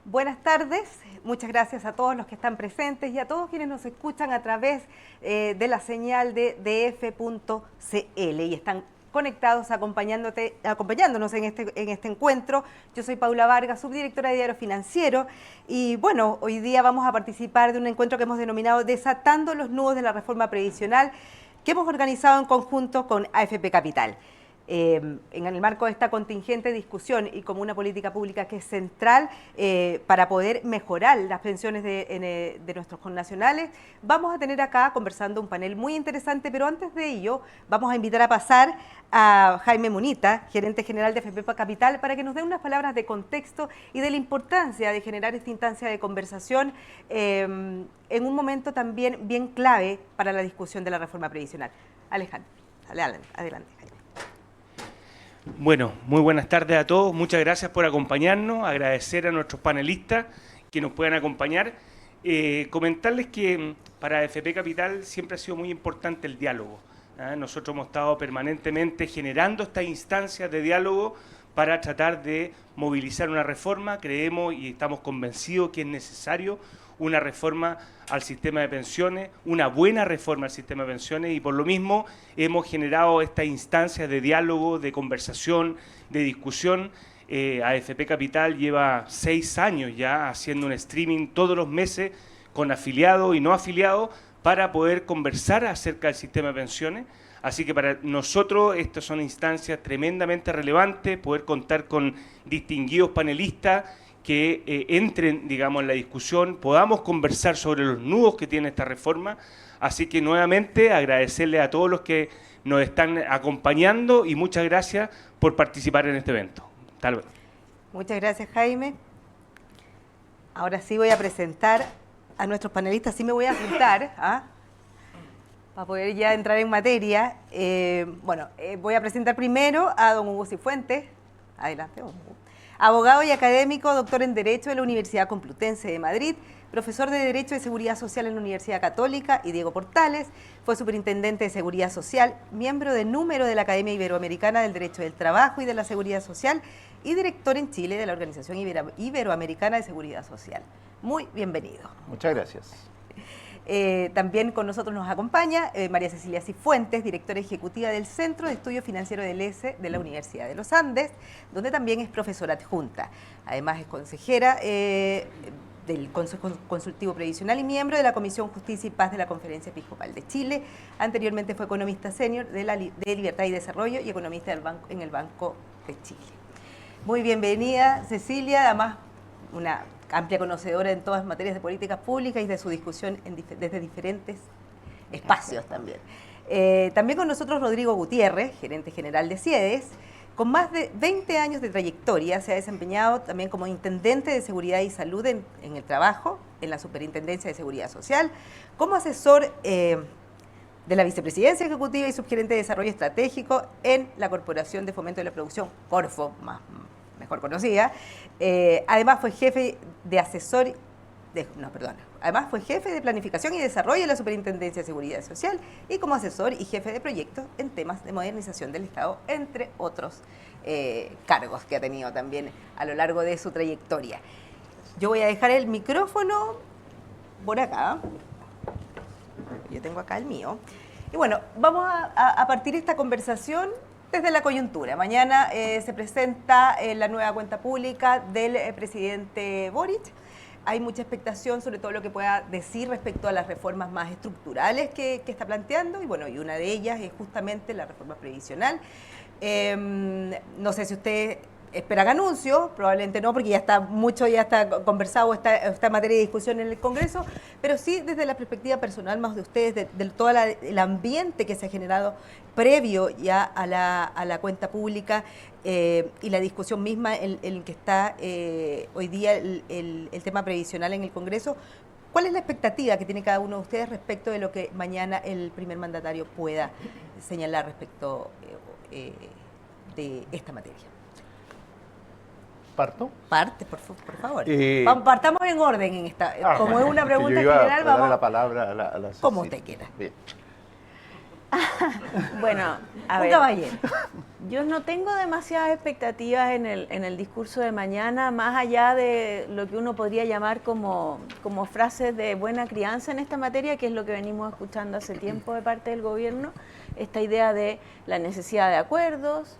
Buenas tardes, muchas gracias a todos los que están presentes y a todos quienes nos escuchan a través de la señal de df.cl y están conectados acompañándonos en este encuentro. Yo soy Paula Vargas, subdirectora de Diario Financiero, y bueno, hoy día vamos a participar de un encuentro que hemos denominado Desatando los nudos de la reforma previsional, que hemos organizado en conjunto con AFP Capital. En el marco de esta contingente discusión y como una política pública que es central para poder mejorar las pensiones de nuestros connacionales, vamos a tener acá conversando un panel muy interesante, pero antes de ello vamos a invitar a pasar a Jaime Munita, gerente general de AFP Capital, para que nos dé unas palabras de contexto y de la importancia de generar esta instancia de conversación en un momento también bien clave para la discusión de la reforma previsional. Alejandro, adelante, Jaime. Bueno, muy buenas tardes a todos. Muchas gracias por acompañarnos. Agradecer a nuestros panelistas que nos puedan acompañar. Comentarles que para AFP Capital siempre ha sido muy importante el diálogo. Nosotros hemos estado permanentemente generando estas instancias de diálogo para tratar de movilizar una reforma. Creemos y estamos convencidos que es necesario una reforma al sistema de pensiones, una buena reforma al sistema de pensiones, y por lo mismo hemos generado estas instancias de diálogo, de conversación, de discusión. AFP Capital lleva 6 años ya haciendo un streaming todos los meses con afiliados y no afiliados para poder conversar acerca del sistema de pensiones. Así que para nosotros estas son instancias tremendamente relevantes, poder contar con distinguidos panelistas que entren, digamos, en la discusión, podamos conversar sobre los nudos que tiene esta reforma. Así que nuevamente agradecerle a todos los que nos están acompañando y muchas gracias por participar en este evento. Hasta luego. Muchas gracias, Jaime. Ahora sí voy a presentar a nuestros panelistas. Sí me voy a juntar para poder ya entrar en materia. Voy a presentar primero a don Hugo Cifuentes. Adelante, don Hugo. Abogado y académico, doctor en Derecho de la Universidad Complutense de Madrid, profesor de Derecho de Seguridad Social en la Universidad Católica, y Diego Portales, fue superintendente de Seguridad Social, miembro de número de la Academia Iberoamericana del Derecho del Trabajo y de la Seguridad Social y director en Chile de la Organización Iberoamericana de Seguridad Social. Muy bienvenido. Muchas gracias. También con nosotros nos acompaña María Cecilia Cifuentes, directora ejecutiva del Centro de Estudio Financiero del ESE de la Universidad de los Andes, donde también es profesora adjunta. Además es consejera del Consejo Consultivo Previsional y miembro de la Comisión Justicia y Paz de la Conferencia Episcopal de Chile. Anteriormente fue economista senior de Libertad y Desarrollo y economista en el Banco de Chile. Muy bienvenida, Cecilia, además una amplia conocedora en todas materias de políticas públicas y de su discusión desde diferentes espacios también. También con nosotros Rodrigo Gutiérrez, gerente general de CIEDES, con más de 20 años de trayectoria. Se ha desempeñado también como intendente de Seguridad y Salud en el trabajo, en la Superintendencia de Seguridad Social, como asesor de la Vicepresidencia Ejecutiva y Subgerente de Desarrollo Estratégico en la Corporación de Fomento de la Producción, Corfo, mejor conocida. Además fue jefe de Además fue jefe de Planificación y Desarrollo de la Superintendencia de Seguridad Social y como asesor y jefe de proyectos en temas de modernización del Estado, entre otros cargos que ha tenido también a lo largo de su trayectoria. Yo voy a dejar el micrófono por acá. Yo tengo acá el mío. Y bueno, vamos a partir esta conversación desde la coyuntura. Mañana se presenta la nueva cuenta pública del presidente Boric. Hay mucha expectación sobre todo lo que pueda decir respecto a las reformas más estructurales que está planteando. Y bueno, y una de ellas es justamente la reforma previsional. No sé si ustedes esperan anuncios, probablemente no, porque ya está conversado, está en materia de discusión en el Congreso, pero sí desde la perspectiva personal más de ustedes, de todo el ambiente que se ha generado previo ya a la cuenta pública y la discusión misma en que está hoy día el tema previsional en el Congreso. ¿Cuál es la expectativa que tiene cada uno de ustedes respecto de lo que mañana el primer mandatario pueda señalar respecto de esta materia? ¿Parto? Parte, por favor. Partamos en orden en esta. Como es una pregunta general, vamos. Darle la palabra a la como usted quiera. Bien. Bueno, a ver, caballero. Yo no tengo demasiadas expectativas en el discurso de mañana, más allá de lo que uno podría llamar como frases de buena crianza en esta materia, que es lo que venimos escuchando hace tiempo de parte del gobierno, esta idea de la necesidad de acuerdos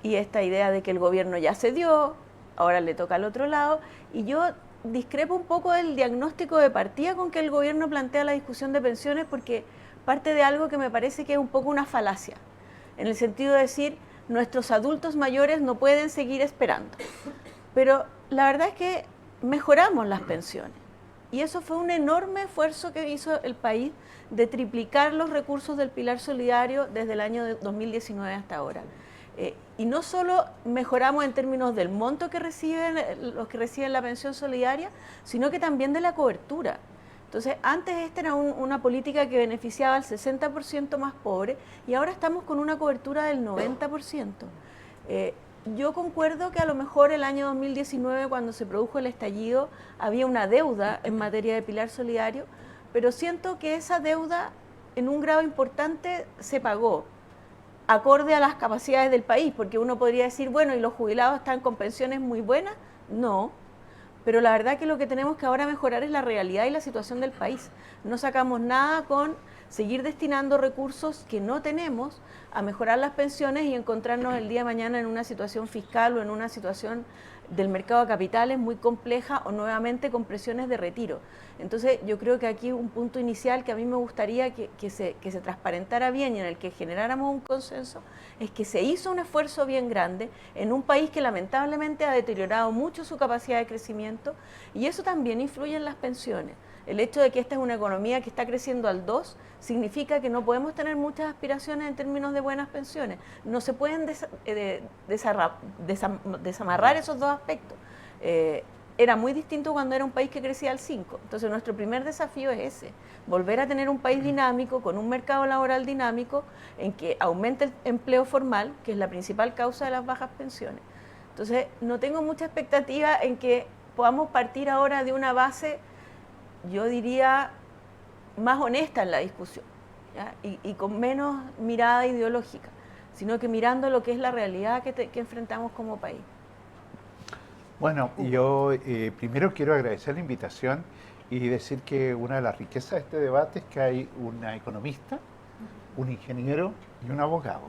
y esta idea de que el gobierno ya cedió, ahora le toca al otro lado, y yo discrepo un poco del diagnóstico de partida con que el gobierno plantea la discusión de pensiones, porque parte de algo que me parece que es un poco una falacia, en el sentido de decir, nuestros adultos mayores no pueden seguir esperando. Pero la verdad es que mejoramos las pensiones, y eso fue un enorme esfuerzo que hizo el país de triplicar los recursos del Pilar Solidario desde el año 2019 hasta ahora. Y no solo mejoramos en términos del monto que reciben los que reciben la pensión solidaria, sino que también de la cobertura. Entonces, antes esta era una política que beneficiaba al 60% más pobre y ahora estamos con una cobertura del 90%. Yo concuerdo que a lo mejor el año 2019, cuando se produjo el estallido, había una deuda en materia de Pilar Solidario, pero siento que esa deuda en un grado importante se pagó acorde a las capacidades del país, porque uno podría decir, bueno, ¿y los jubilados están con pensiones muy buenas? No, pero la verdad que lo que tenemos que ahora mejorar es la realidad y la situación del país. No sacamos nada con seguir destinando recursos que no tenemos a mejorar las pensiones y encontrarnos el día de mañana en una situación fiscal o en una situación del mercado de capitales muy compleja o nuevamente con presiones de retiro. Entonces yo creo que aquí un punto inicial que a mí me gustaría que se transparentara bien y en el que generáramos un consenso es que se hizo un esfuerzo bien grande en un país que lamentablemente ha deteriorado mucho su capacidad de crecimiento y eso también influye en las pensiones. El hecho de que esta es una economía que está creciendo al 2 significa que no podemos tener muchas aspiraciones en términos de buenas pensiones. No se pueden desamarrar esos dos aspectos. Era muy distinto cuando era un país que crecía al 5. Entonces nuestro primer desafío es ese, volver a tener un país dinámico, con un mercado laboral dinámico, en que aumente el empleo formal, que es la principal causa de las bajas pensiones. Entonces no tengo mucha expectativa en que podamos partir ahora de una base, yo diría, más honesta en la discusión, ¿ya? Y con menos mirada ideológica, sino que mirando lo que es la realidad que enfrentamos como país. Bueno, yo primero quiero agradecer la invitación y decir que una de las riquezas de este debate es que hay una economista, un ingeniero y un abogado.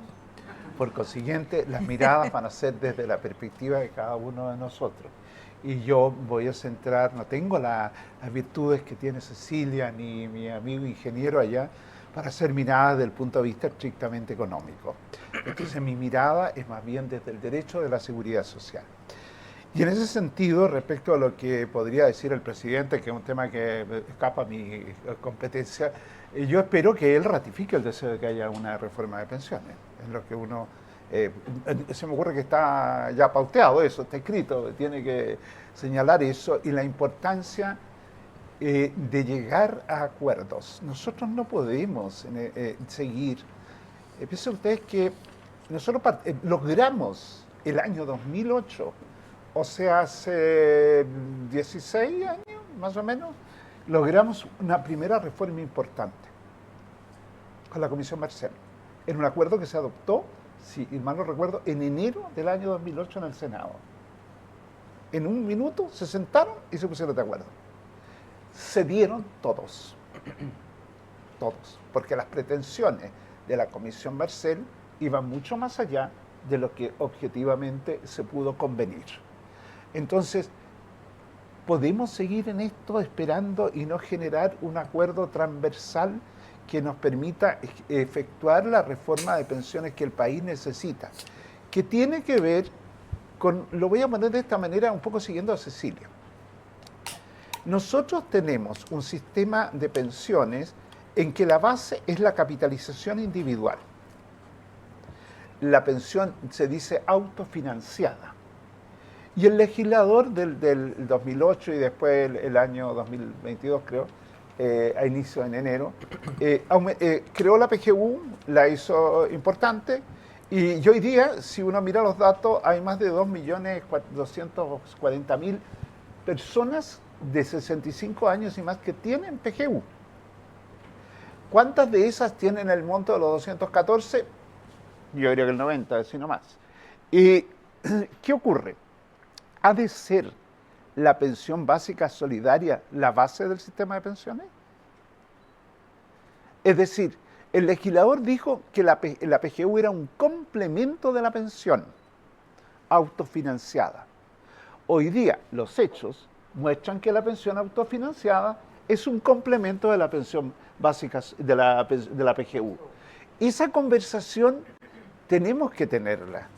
Por consiguiente, las miradas van a ser desde la perspectiva de cada uno de nosotros. Y yo voy a centrar, no tengo las virtudes que tiene Cecilia ni mi amigo ingeniero allá, para hacer miradas desde el punto de vista estrictamente económico. Entonces mi mirada es más bien desde el derecho de la seguridad social. Y en ese sentido, respecto a lo que podría decir el presidente, que es un tema que escapa a mi competencia, yo espero que él ratifique el deseo de que haya una reforma de pensiones. Es lo que uno... se me ocurre que está ya pauteado eso, está escrito, tiene que señalar eso y la importancia de llegar a acuerdos. Nosotros no podemos seguir. Piensen ustedes que nosotros logramos el año 2008, o sea, hace 16 años más o menos, logramos una primera reforma importante con la Comisión Marcel, en un acuerdo que se adoptó, si mal no recuerdo, en enero del año 2008 en el Senado. En un minuto se sentaron y se pusieron de acuerdo. Cedieron todos, todos, porque las pretensiones de la Comisión Marcel iban mucho más allá de lo que objetivamente se pudo convenir. Entonces, ¿podemos seguir en esto esperando y no generar un acuerdo transversal que nos permita efectuar la reforma de pensiones que el país necesita? Que tiene que ver con, lo voy a poner de esta manera, un poco siguiendo a Cecilia. Nosotros tenemos un sistema de pensiones en que la base es la capitalización individual. La pensión se dice autofinanciada. Y el legislador del 2008 y después el año 2022, creo, a inicio en enero, creó la PGU, la hizo importante, y hoy día, si uno mira los datos, hay más de 2.240.000 personas de 65 años y más que tienen PGU. ¿Cuántas de esas tienen el monto de los 214? Yo diría que el 90, si no más. ¿Y qué ocurre? ¿Ha de ser la pensión básica solidaria la base del sistema de pensiones? Es decir, el legislador dijo que la PGU era un complemento de la pensión autofinanciada. Hoy día los hechos muestran que la pensión autofinanciada es un complemento de la pensión básica de la PGU. Esa conversación tenemos que tenerla.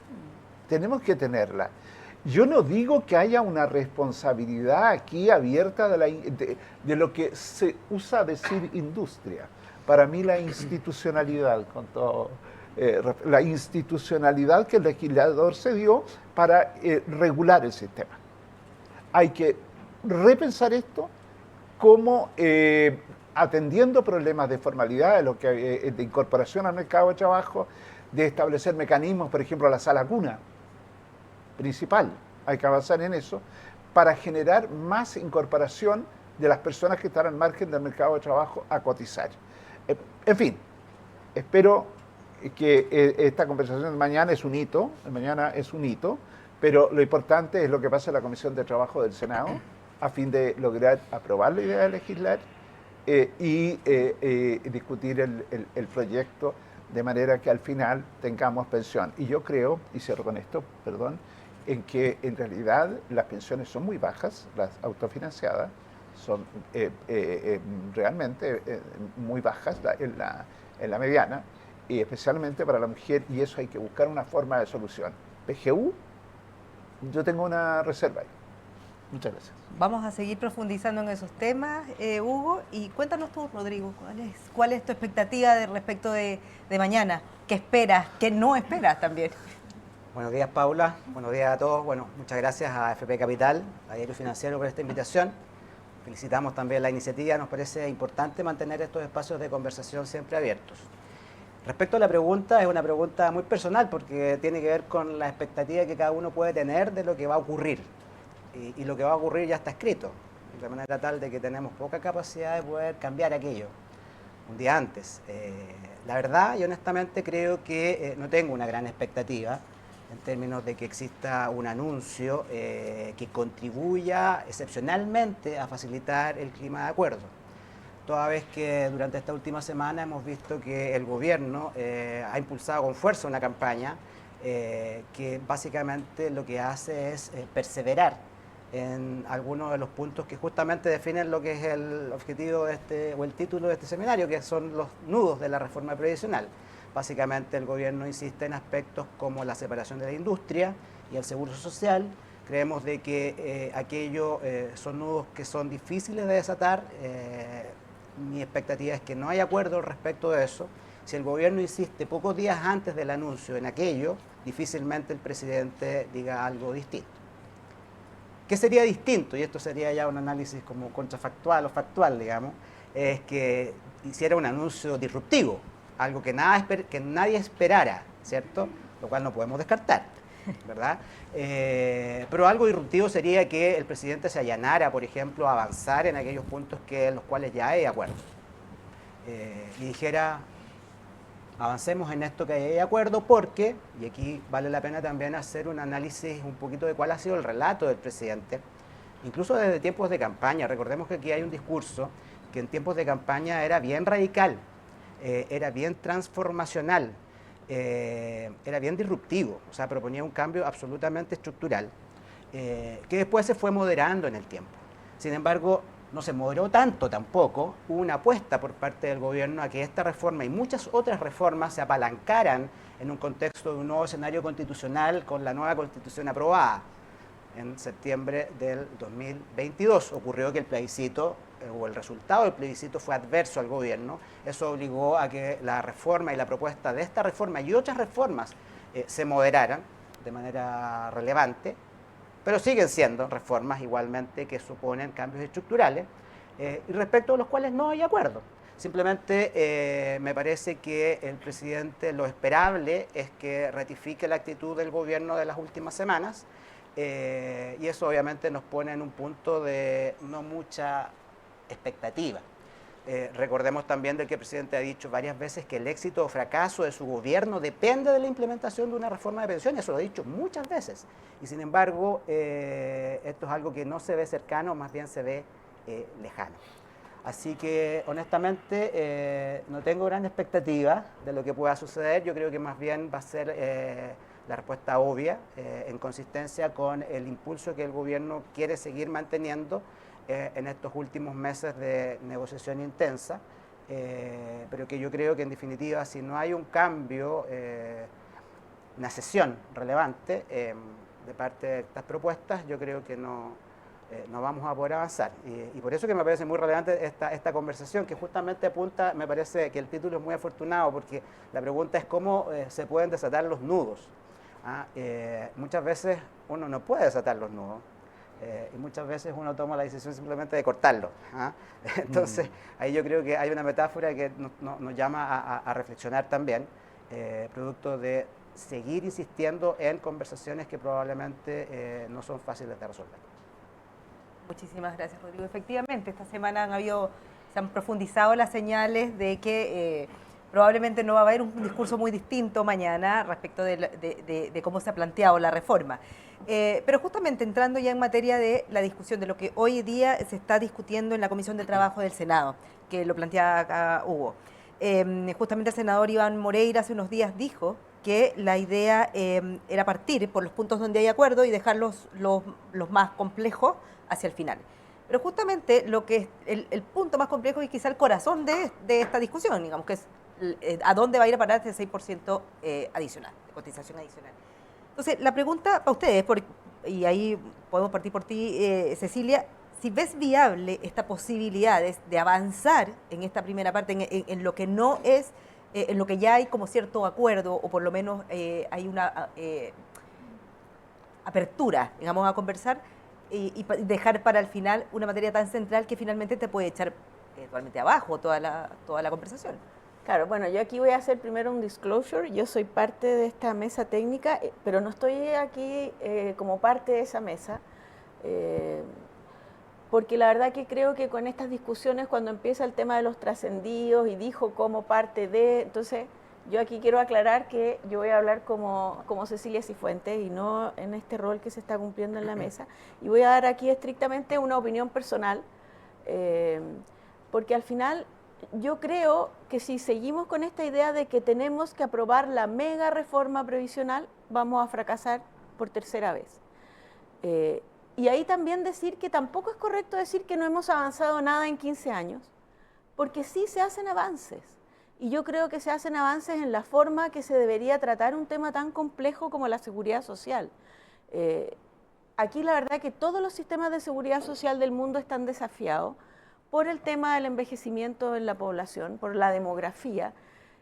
Yo no digo que haya una responsabilidad aquí abierta de lo que se usa decir industria. Para mí la institucionalidad, la institucionalidad que el legislador se dio para regular el sistema. Hay que repensar esto como atendiendo problemas de formalidad, de incorporación al mercado de trabajo, de establecer mecanismos, por ejemplo, la sala cuna principal. Hay que avanzar en eso para generar más incorporación de las personas que están al margen del mercado de trabajo a cotizar. En fin, espero que esta conversación de mañana es un hito, pero lo importante es lo que pasa en la Comisión de Trabajo del Senado a fin de lograr aprobar la idea de legislar y discutir el proyecto de manera que al final tengamos pensión. Y yo creo, y cierro con esto, perdón, en que en realidad las pensiones son muy bajas, las autofinanciadas son realmente muy bajas en la mediana, y especialmente para la mujer, y eso hay que buscar una forma de solución. PGU, yo tengo una reserva ahí. Muchas gracias. Vamos a seguir profundizando en esos temas, Hugo, y cuéntanos tú, Rodrigo, ¿cuál es tu expectativa respecto de mañana? ¿Qué esperas? ¿Qué no esperas también? Buenos días, Paula. Buenos días a todos. Bueno, muchas gracias a FP Capital, a Diario Financiero por esta invitación. Felicitamos también la iniciativa. Nos parece importante mantener estos espacios de conversación siempre abiertos. Respecto a la pregunta, es una pregunta muy personal porque tiene que ver con la expectativa que cada uno puede tener de lo que va a ocurrir. Y lo que va a ocurrir ya está escrito, de manera tal de que tenemos poca capacidad de poder cambiar aquello un día antes. La verdad, yo honestamente creo que no tengo una gran expectativa en términos de que exista un anuncio que contribuya excepcionalmente a facilitar el clima de acuerdo. Toda vez que durante esta última semana hemos visto que el gobierno ha impulsado con fuerza una campaña que básicamente lo que hace es perseverar en algunos de los puntos que justamente definen lo que es el objetivo o el título de este seminario, que son los nudos de la reforma previsional. Básicamente el gobierno insiste en aspectos como la separación de la industria y el seguro social. Creemos de que aquello son nudos que son difíciles de desatar. Mi expectativa es que no hay acuerdo respecto de eso. Si el gobierno insiste pocos días antes del anuncio en aquello, difícilmente el presidente diga algo distinto. ¿Qué sería distinto? Y esto sería ya un análisis como contrafactual o factual, digamos, es que hiciera un anuncio disruptivo, algo que nadie esperara, ¿cierto? Lo cual no podemos descartar, ¿verdad? Pero algo disruptivo sería que el presidente se allanara, por ejemplo, a avanzar en aquellos puntos en los cuales ya hay acuerdo. Y dijera, avancemos en esto que hay acuerdo porque, y aquí vale la pena también hacer un análisis un poquito de cuál ha sido el relato del presidente, incluso desde tiempos de campaña. Recordemos que aquí hay un discurso que en tiempos de campaña era bien radical, era bien transformacional, era bien disruptivo, o sea, proponía un cambio absolutamente estructural, que después se fue moderando en el tiempo. Sin embargo, no se moderó tanto tampoco, hubo una apuesta por parte del gobierno a que esta reforma y muchas otras reformas se apalancaran en un contexto de un nuevo escenario constitucional con la nueva constitución aprobada en septiembre del 2022. Ocurrió que el plebiscito o el resultado del plebiscito fue adverso al gobierno. Eso obligó a que la reforma y la propuesta de esta reforma y otras reformas se moderaran de manera relevante, pero siguen siendo reformas igualmente que suponen cambios estructurales y respecto a los cuales no hay acuerdo. Simplemente me parece que el presidente, lo esperable es que ratifique la actitud del gobierno de las últimas semanas y eso obviamente nos pone en un punto de no mucha expectativa. Recordemos también de que el presidente ha dicho varias veces que el éxito o fracaso de su gobierno depende de la implementación de una reforma de pensiones, eso lo ha dicho muchas veces, y sin embargo esto es algo que no se ve cercano, más bien se ve lejano. Así que honestamente no tengo gran expectativa de lo que pueda suceder, yo creo que más bien va a ser la respuesta obvia, en consistencia con el impulso que el gobierno quiere seguir manteniendo en estos últimos meses de negociación intensa, pero que yo creo que en definitiva si no hay un cambio, una cesión relevante de parte de estas propuestas, yo creo que no vamos a poder avanzar. Y por eso que me parece muy relevante esta conversación, que justamente apunta, me parece que el título es muy afortunado, porque la pregunta es cómo se pueden desatar los nudos. Muchas veces uno no puede desatar los nudos. Y muchas veces uno toma la decisión simplemente de cortarlo. Entonces, ahí yo creo que hay una metáfora que nos llama a reflexionar también, producto de seguir insistiendo en conversaciones que probablemente no son fáciles de resolver. Muchísimas gracias, Rodrigo. Efectivamente, esta semana se han profundizado las señales de que probablemente no va a haber un discurso muy distinto mañana respecto de cómo se ha planteado la reforma. Pero justamente entrando ya en materia de la discusión de lo que hoy día se está discutiendo en la Comisión de Trabajo del Senado, que lo planteaba acá Hugo. Justamente el senador Iván Moreira hace unos días dijo que la idea era partir por los puntos donde hay acuerdo y dejar los más complejos hacia el final. Pero justamente lo que es el punto más complejo y quizá el corazón de esta discusión, digamos, que es a dónde va a ir a parar ese 6% adicional, de cotización adicional. Entonces, la pregunta para ustedes, y ahí podemos partir por ti, Cecilia, si ves viable esta posibilidad de avanzar en esta primera parte, en lo que no es, en lo que ya hay como cierto acuerdo, o por lo menos hay una apertura, digamos, a conversar, y dejar para el final una materia tan central que finalmente te puede echar eventualmente abajo toda la conversación. Claro, bueno, yo aquí voy a hacer primero un disclosure. Yo soy parte de esta mesa técnica, pero no estoy aquí como parte de esa mesa, porque la verdad que creo que con estas discusiones, cuando empieza el tema de los trascendidos y dijo como parte de, entonces yo aquí quiero aclarar que yo voy a hablar como Cecilia Cifuentes y no en este rol que se está cumpliendo en la mesa, y voy a dar aquí estrictamente una opinión personal, porque al final yo creo que si seguimos con esta idea de que tenemos que aprobar la mega reforma previsional, vamos a fracasar por tercera vez. Y ahí también decir que tampoco es correcto decir que no hemos avanzado nada en 15 años, porque sí se hacen avances. Y yo creo que se hacen avances en la forma que se debería tratar un tema tan complejo como la seguridad social. Aquí la verdad que todos los sistemas de seguridad social del mundo están desafiados por el tema del envejecimiento en la población, por la demografía,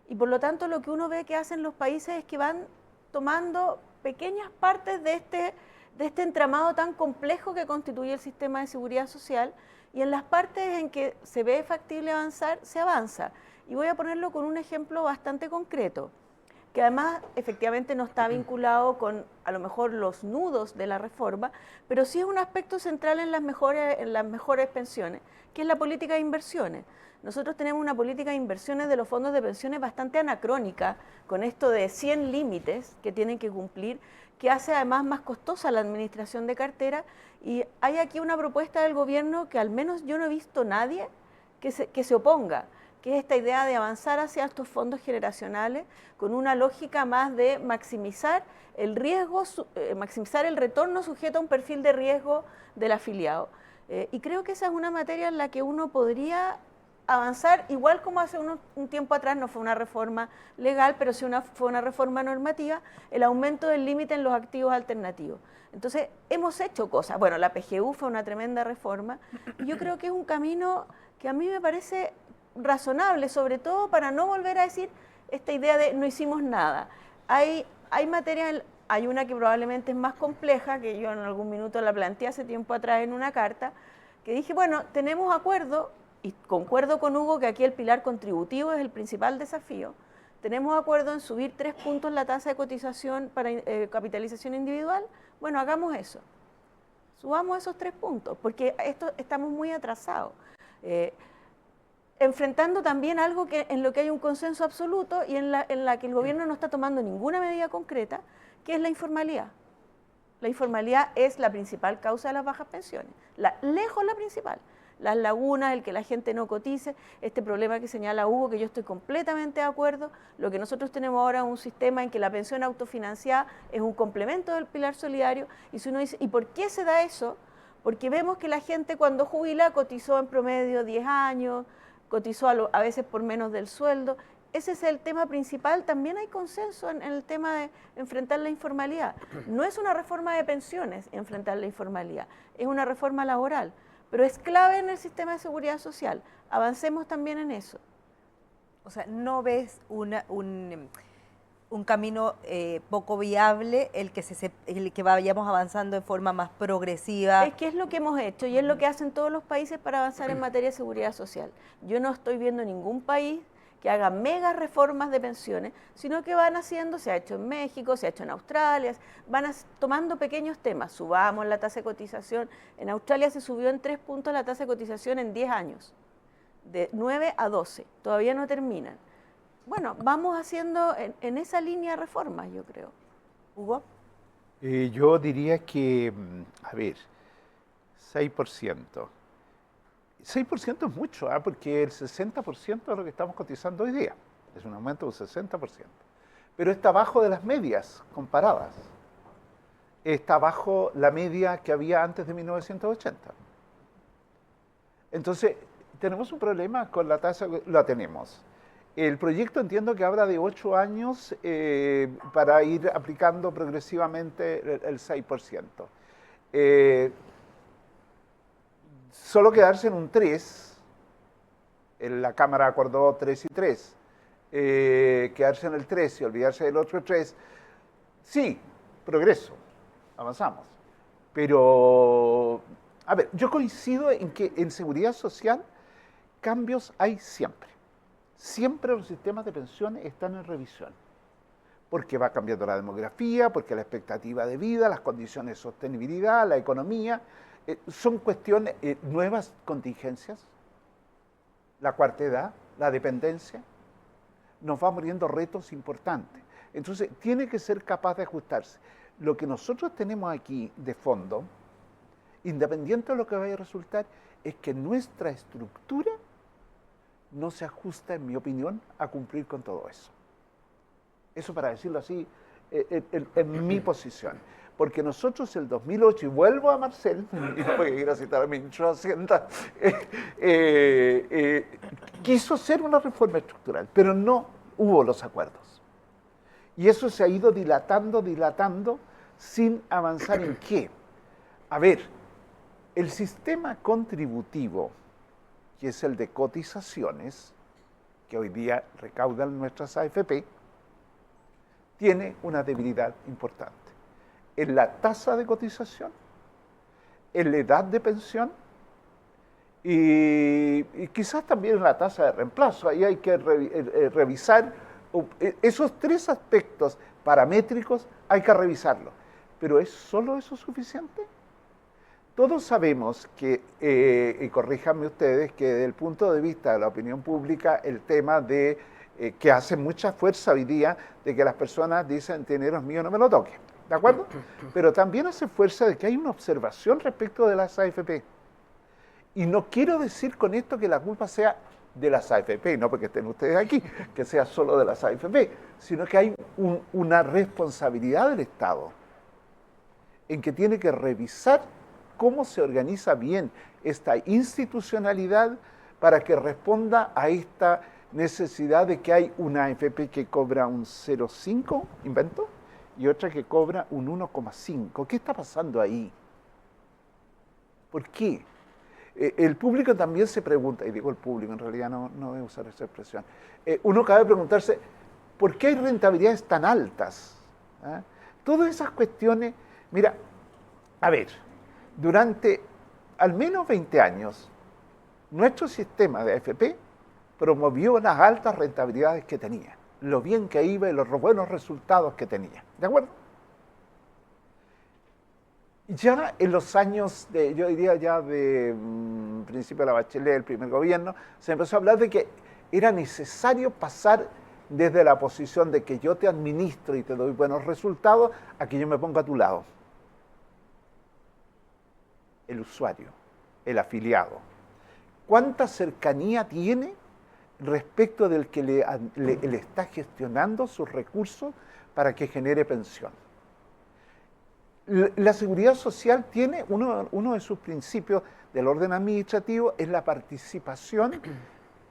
y por lo tanto lo que uno ve que hacen los países es que van tomando pequeñas partes de este de este entramado tan complejo que constituye el sistema de seguridad social, y en las partes en que se ve factible avanzar, se avanza. Y voy a ponerlo con un ejemplo bastante concreto, que además efectivamente no está vinculado con a lo mejor los nudos de la reforma, pero sí es un aspecto central en las mejores pensiones, que es la política de inversiones. Nosotros tenemos una política de inversiones de los fondos de pensiones bastante anacrónica, con esto de 100 límites que tienen que cumplir, que hace además más costosa la administración de cartera, y hay aquí una propuesta del gobierno que al menos yo no he visto nadie que se oponga, que es esta idea de avanzar hacia estos fondos generacionales con una lógica más de maximizar el riesgo, maximizar el retorno sujeto a un perfil de riesgo del afiliado. Y creo que esa es una materia en la que uno podría avanzar, igual como hace un tiempo atrás no fue una reforma legal, pero sí fue una reforma normativa, el aumento del límite en los activos alternativos. Entonces, hemos hecho cosas. Bueno, la PGU fue una tremenda reforma, y yo creo que es un camino que a mí me parece razonable, sobre todo para no volver a decir esta idea de no hicimos nada. Hay materias, hay una que probablemente es más compleja, que yo en algún minuto la planteé hace tiempo atrás en una carta, que dije, bueno, tenemos acuerdo, y concuerdo con Hugo que aquí el pilar contributivo es el principal desafío. Tenemos acuerdo en subir 3 puntos la tasa de cotización para capitalización individual. Bueno, hagamos eso. Subamos esos 3 puntos, porque estamos muy atrasados. Enfrentando también algo en lo que hay un consenso absoluto y en la que el gobierno no está tomando ninguna medida concreta, que es la informalidad. La informalidad es la principal causa de las bajas pensiones, lejos la principal. Las lagunas, el que la gente no cotice, este problema que señala Hugo, que yo estoy completamente de acuerdo. Lo que nosotros tenemos ahora es un sistema en que la pensión autofinanciada es un complemento del pilar solidario, y si uno dice, ¿y por qué se da eso? Porque vemos que la gente cuando jubila cotizó en promedio 10 años, cotizó a veces por menos del sueldo. Ese es el tema principal. También hay consenso en el tema de enfrentar la informalidad. No es una reforma de pensiones enfrentar la informalidad, es una reforma laboral, pero es clave en el sistema de seguridad social. Avancemos también en eso. O sea, ¿no ves un camino poco viable el que vayamos avanzando de forma más progresiva? Es que es lo que hemos hecho y es lo que hacen todos los países para avanzar en materia de seguridad social. Yo no estoy viendo ningún país que haga mega reformas de pensiones, sino que van haciendo, se ha hecho en México, se ha hecho en Australia, tomando pequeños temas. Subamos la tasa de cotización. En Australia se subió en 3 puntos la tasa de cotización en 10 años, de 9 a 12, todavía no terminan. Bueno, vamos haciendo en esa línea reformas, yo creo. Hugo. Yo diría que, a ver, 6%. 6% es mucho, porque el 60% de lo que estamos cotizando hoy día es un aumento del 60%. Pero está abajo de las medias comparadas. Está abajo la media que había antes de 1980. Entonces, ¿tenemos un problema con la tasa? La tenemos. El proyecto entiendo que habla de 8 años para ir aplicando progresivamente el 6%. Solo quedarse en un 3, la Cámara acordó 3 y 3, quedarse en el 3 y olvidarse del otro 3, sí, progreso, avanzamos. Pero, a ver, yo coincido en que en seguridad social cambios hay siempre. Siempre los sistemas de pensiones están en revisión, porque va cambiando la demografía, porque la expectativa de vida, las condiciones de sostenibilidad, la economía, son cuestiones, nuevas contingencias, la cuarta edad, la dependencia, nos va muriendo retos importantes. Entonces, tiene que ser capaz de ajustarse. Lo que nosotros tenemos aquí de fondo, independiente de lo que vaya a resultar, es que nuestra estructura no se ajusta, en mi opinión, a cumplir con todo eso. Eso, para decirlo así, en mi posición. Porque nosotros el 2008, y vuelvo a Marcel, y no voy a ir a citar a mi ministro de Hacienda, quiso hacer una reforma estructural, pero no hubo los acuerdos. Y eso se ha ido dilatando, sin avanzar en qué. A ver, el sistema contributivo, que es el de cotizaciones, que hoy día recaudan nuestras AFP, tiene una debilidad importante. en la tasa de cotización, en la edad de pensión y quizás también en la tasa de reemplazo. Ahí hay que revisar esos tres aspectos paramétricos, hay que revisarlos. Pero ¿es solo eso suficiente? Todos sabemos que, y corríjanme ustedes, que desde el punto de vista de la opinión pública, el tema de que hace mucha fuerza hoy día, de que las personas dicen, dinero es mío, no me lo toque, ¿de acuerdo? Pero también hace fuerza de que hay una observación respecto de las AFP. Y no quiero decir con esto que la culpa sea de las AFP, no porque estén ustedes aquí, que sea solo de las AFP, sino que hay una responsabilidad del Estado en que tiene que revisar cómo se organiza bien esta institucionalidad para que responda a esta necesidad de que hay una AFP que cobra un 0,5, invento, y otra que cobra un 1,5. ¿Qué está pasando ahí? ¿Por qué? El público también se pregunta, y digo el público, en realidad no voy a usar esa expresión, uno cabe preguntarse, ¿por qué hay rentabilidades tan altas? ¿Ah? Todas esas cuestiones, mira, a ver, durante al menos 20 años, nuestro sistema de AFP promovió las altas rentabilidades que tenía, lo bien que iba y los buenos resultados que tenía, ¿de acuerdo? Ya en los años, yo diría ya de principio de la Bachelet, el primer gobierno, se empezó a hablar de que era necesario pasar desde la posición de que yo te administro y te doy buenos resultados a que yo me ponga a tu lado. El usuario, el afiliado. ¿Cuánta cercanía tiene respecto del que le está gestionando sus recursos para que genere pensión? La seguridad social tiene uno de sus principios del orden administrativo es la participación,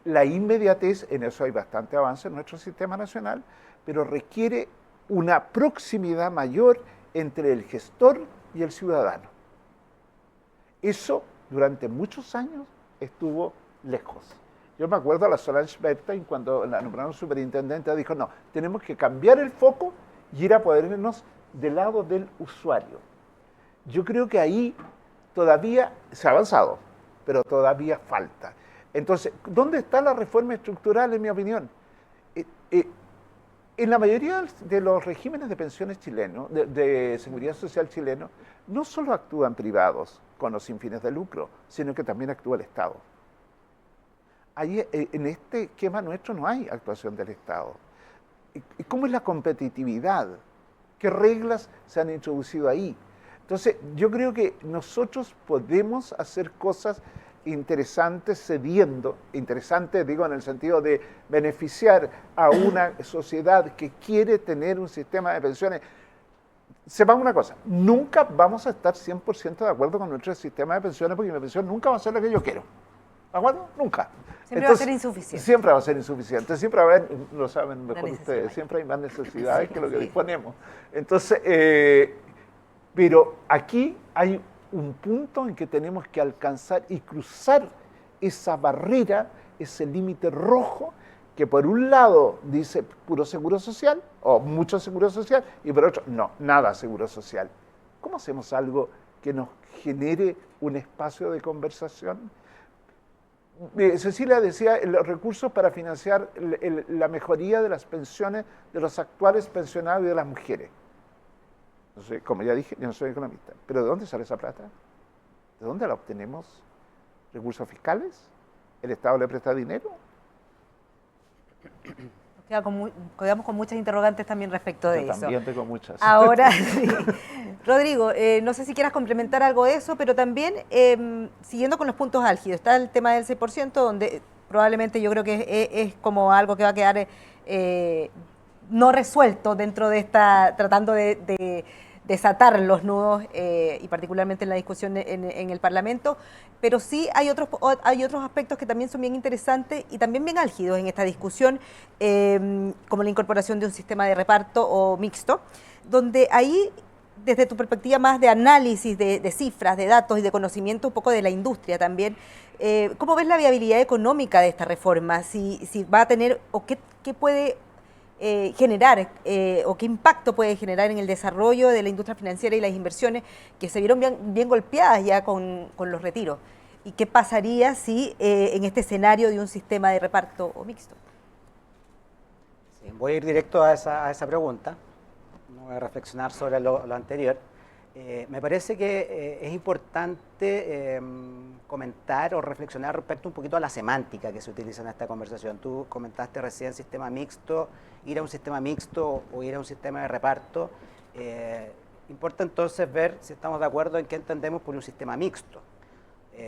la inmediatez, en eso hay bastante avance en nuestro sistema nacional, pero requiere una proximidad mayor entre el gestor y el ciudadano. Eso durante muchos años estuvo lejos. Yo me acuerdo a la Solange Bertin cuando la nombraron superintendente, dijo, no, tenemos que cambiar el foco y ir a ponernos del lado del usuario. Yo creo que ahí todavía se ha avanzado, pero todavía falta. Entonces, ¿dónde está la reforma estructural, en mi opinión? En la mayoría de los regímenes de pensiones chilenos, de seguridad social chilenos, no solo actúan privados con los sin fines de lucro, sino que también actúa el Estado. Ahí, en este esquema nuestro no hay actuación del Estado. ¿Cómo es la competitividad? ¿Qué reglas se han introducido ahí? Entonces, yo creo que nosotros podemos hacer cosas interesantes cediendo, interesantes digo en el sentido de beneficiar a una sociedad que quiere tener un sistema de pensiones. Sepan una cosa, nunca vamos a estar 100% de acuerdo con nuestro sistema de pensiones porque mi pensión nunca va a ser la que yo quiero. ¿De acuerdo? Nunca. Siempre va a ser insuficiente. Siempre va a ser insuficiente. Siempre va a haber, lo saben mejor ustedes, siempre hay más necesidades que lo que disponemos. Entonces, pero aquí hay un punto en que tenemos que alcanzar y cruzar esa barrera, ese límite rojo, que por un lado dice puro seguro social, o mucho seguro social, y por otro, no, nada seguro social. ¿Cómo hacemos algo que nos genere un espacio de conversación? Cecilia decía, los recursos para financiar la mejoría de las pensiones de los actuales pensionados y de las mujeres. Entonces, como ya dije, yo no soy economista, pero ¿de dónde sale esa plata? ¿De dónde la obtenemos? ¿Recursos fiscales? ¿El Estado le presta dinero? Quedamos con muchas interrogantes también respecto de eso. También tengo muchas. Ahora, sí. Rodrigo, no sé si quieras complementar algo de eso, pero también, siguiendo con los puntos álgidos, está el tema del 6%, donde probablemente yo creo que es como algo que va a quedar no resuelto dentro de esta, tratando de desatar los nudos, y particularmente en la discusión en el Parlamento, pero sí hay otros aspectos que también son bien interesantes y también bien álgidos en esta discusión, como la incorporación de un sistema de reparto o mixto, donde ahí, desde tu perspectiva más de análisis de cifras, de datos y de conocimiento un poco de la industria también, ¿cómo ves la viabilidad económica de esta reforma? Si va a tener, o qué puede generar o qué impacto puede generar en el desarrollo de la industria financiera y las inversiones que se vieron bien golpeadas ya con los retiros. ¿Y qué pasaría si en este escenario de un sistema de reparto o mixto? Sí, voy a ir directo a esa pregunta, no voy a reflexionar sobre lo anterior. Me parece que es importante comentar o reflexionar respecto un poquito a la semántica que se utiliza en esta conversación. Tú comentaste recién sistema mixto, ir a un sistema mixto o ir a un sistema de reparto. Importa entonces ver si estamos de acuerdo en qué entendemos por un sistema mixto.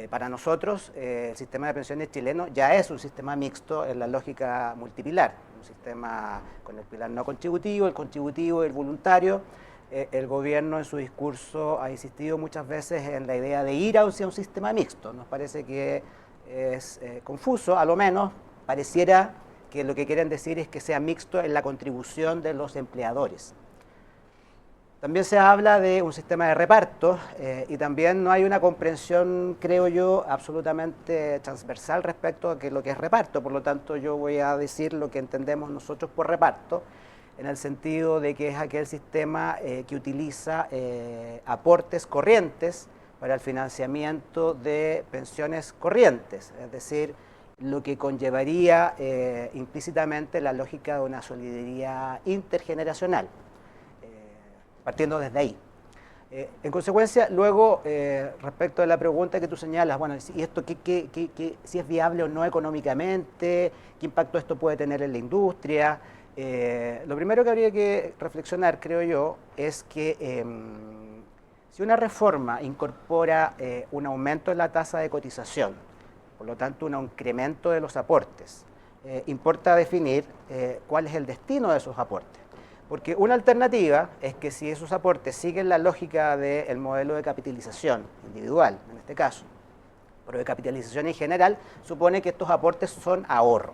Para nosotros, el sistema de pensiones chileno ya es un sistema mixto en la lógica multipilar, un sistema con el pilar no contributivo, el contributivo y el voluntario. El gobierno en su discurso ha insistido muchas veces en la idea de ir hacia un sistema mixto. Nos parece que es confuso, a lo menos pareciera que lo que quieren decir es que sea mixto en la contribución de los empleadores. También se habla de un sistema de reparto y también no hay una comprensión, creo yo, absolutamente transversal respecto a lo que es reparto. Por lo tanto, yo voy a decir lo que entendemos nosotros por reparto, en el sentido de que es aquel sistema que utiliza aportes corrientes para el financiamiento de pensiones corrientes, es decir, lo que conllevaría implícitamente la lógica de una solidaridad intergeneracional, partiendo desde ahí. En consecuencia, luego, respecto a la pregunta que tú señalas, bueno, ¿y esto si es viable o no económicamente? ¿Qué impacto esto puede tener en la industria? Lo primero que habría que reflexionar, creo yo, es que si una reforma incorpora un aumento en la tasa de cotización, por lo tanto un incremento de los aportes, importa definir cuál es el destino de esos aportes. Porque una alternativa es que si esos aportes siguen la lógica del modelo de capitalización individual, en este caso, pero de capitalización en general, supone que estos aportes son ahorro.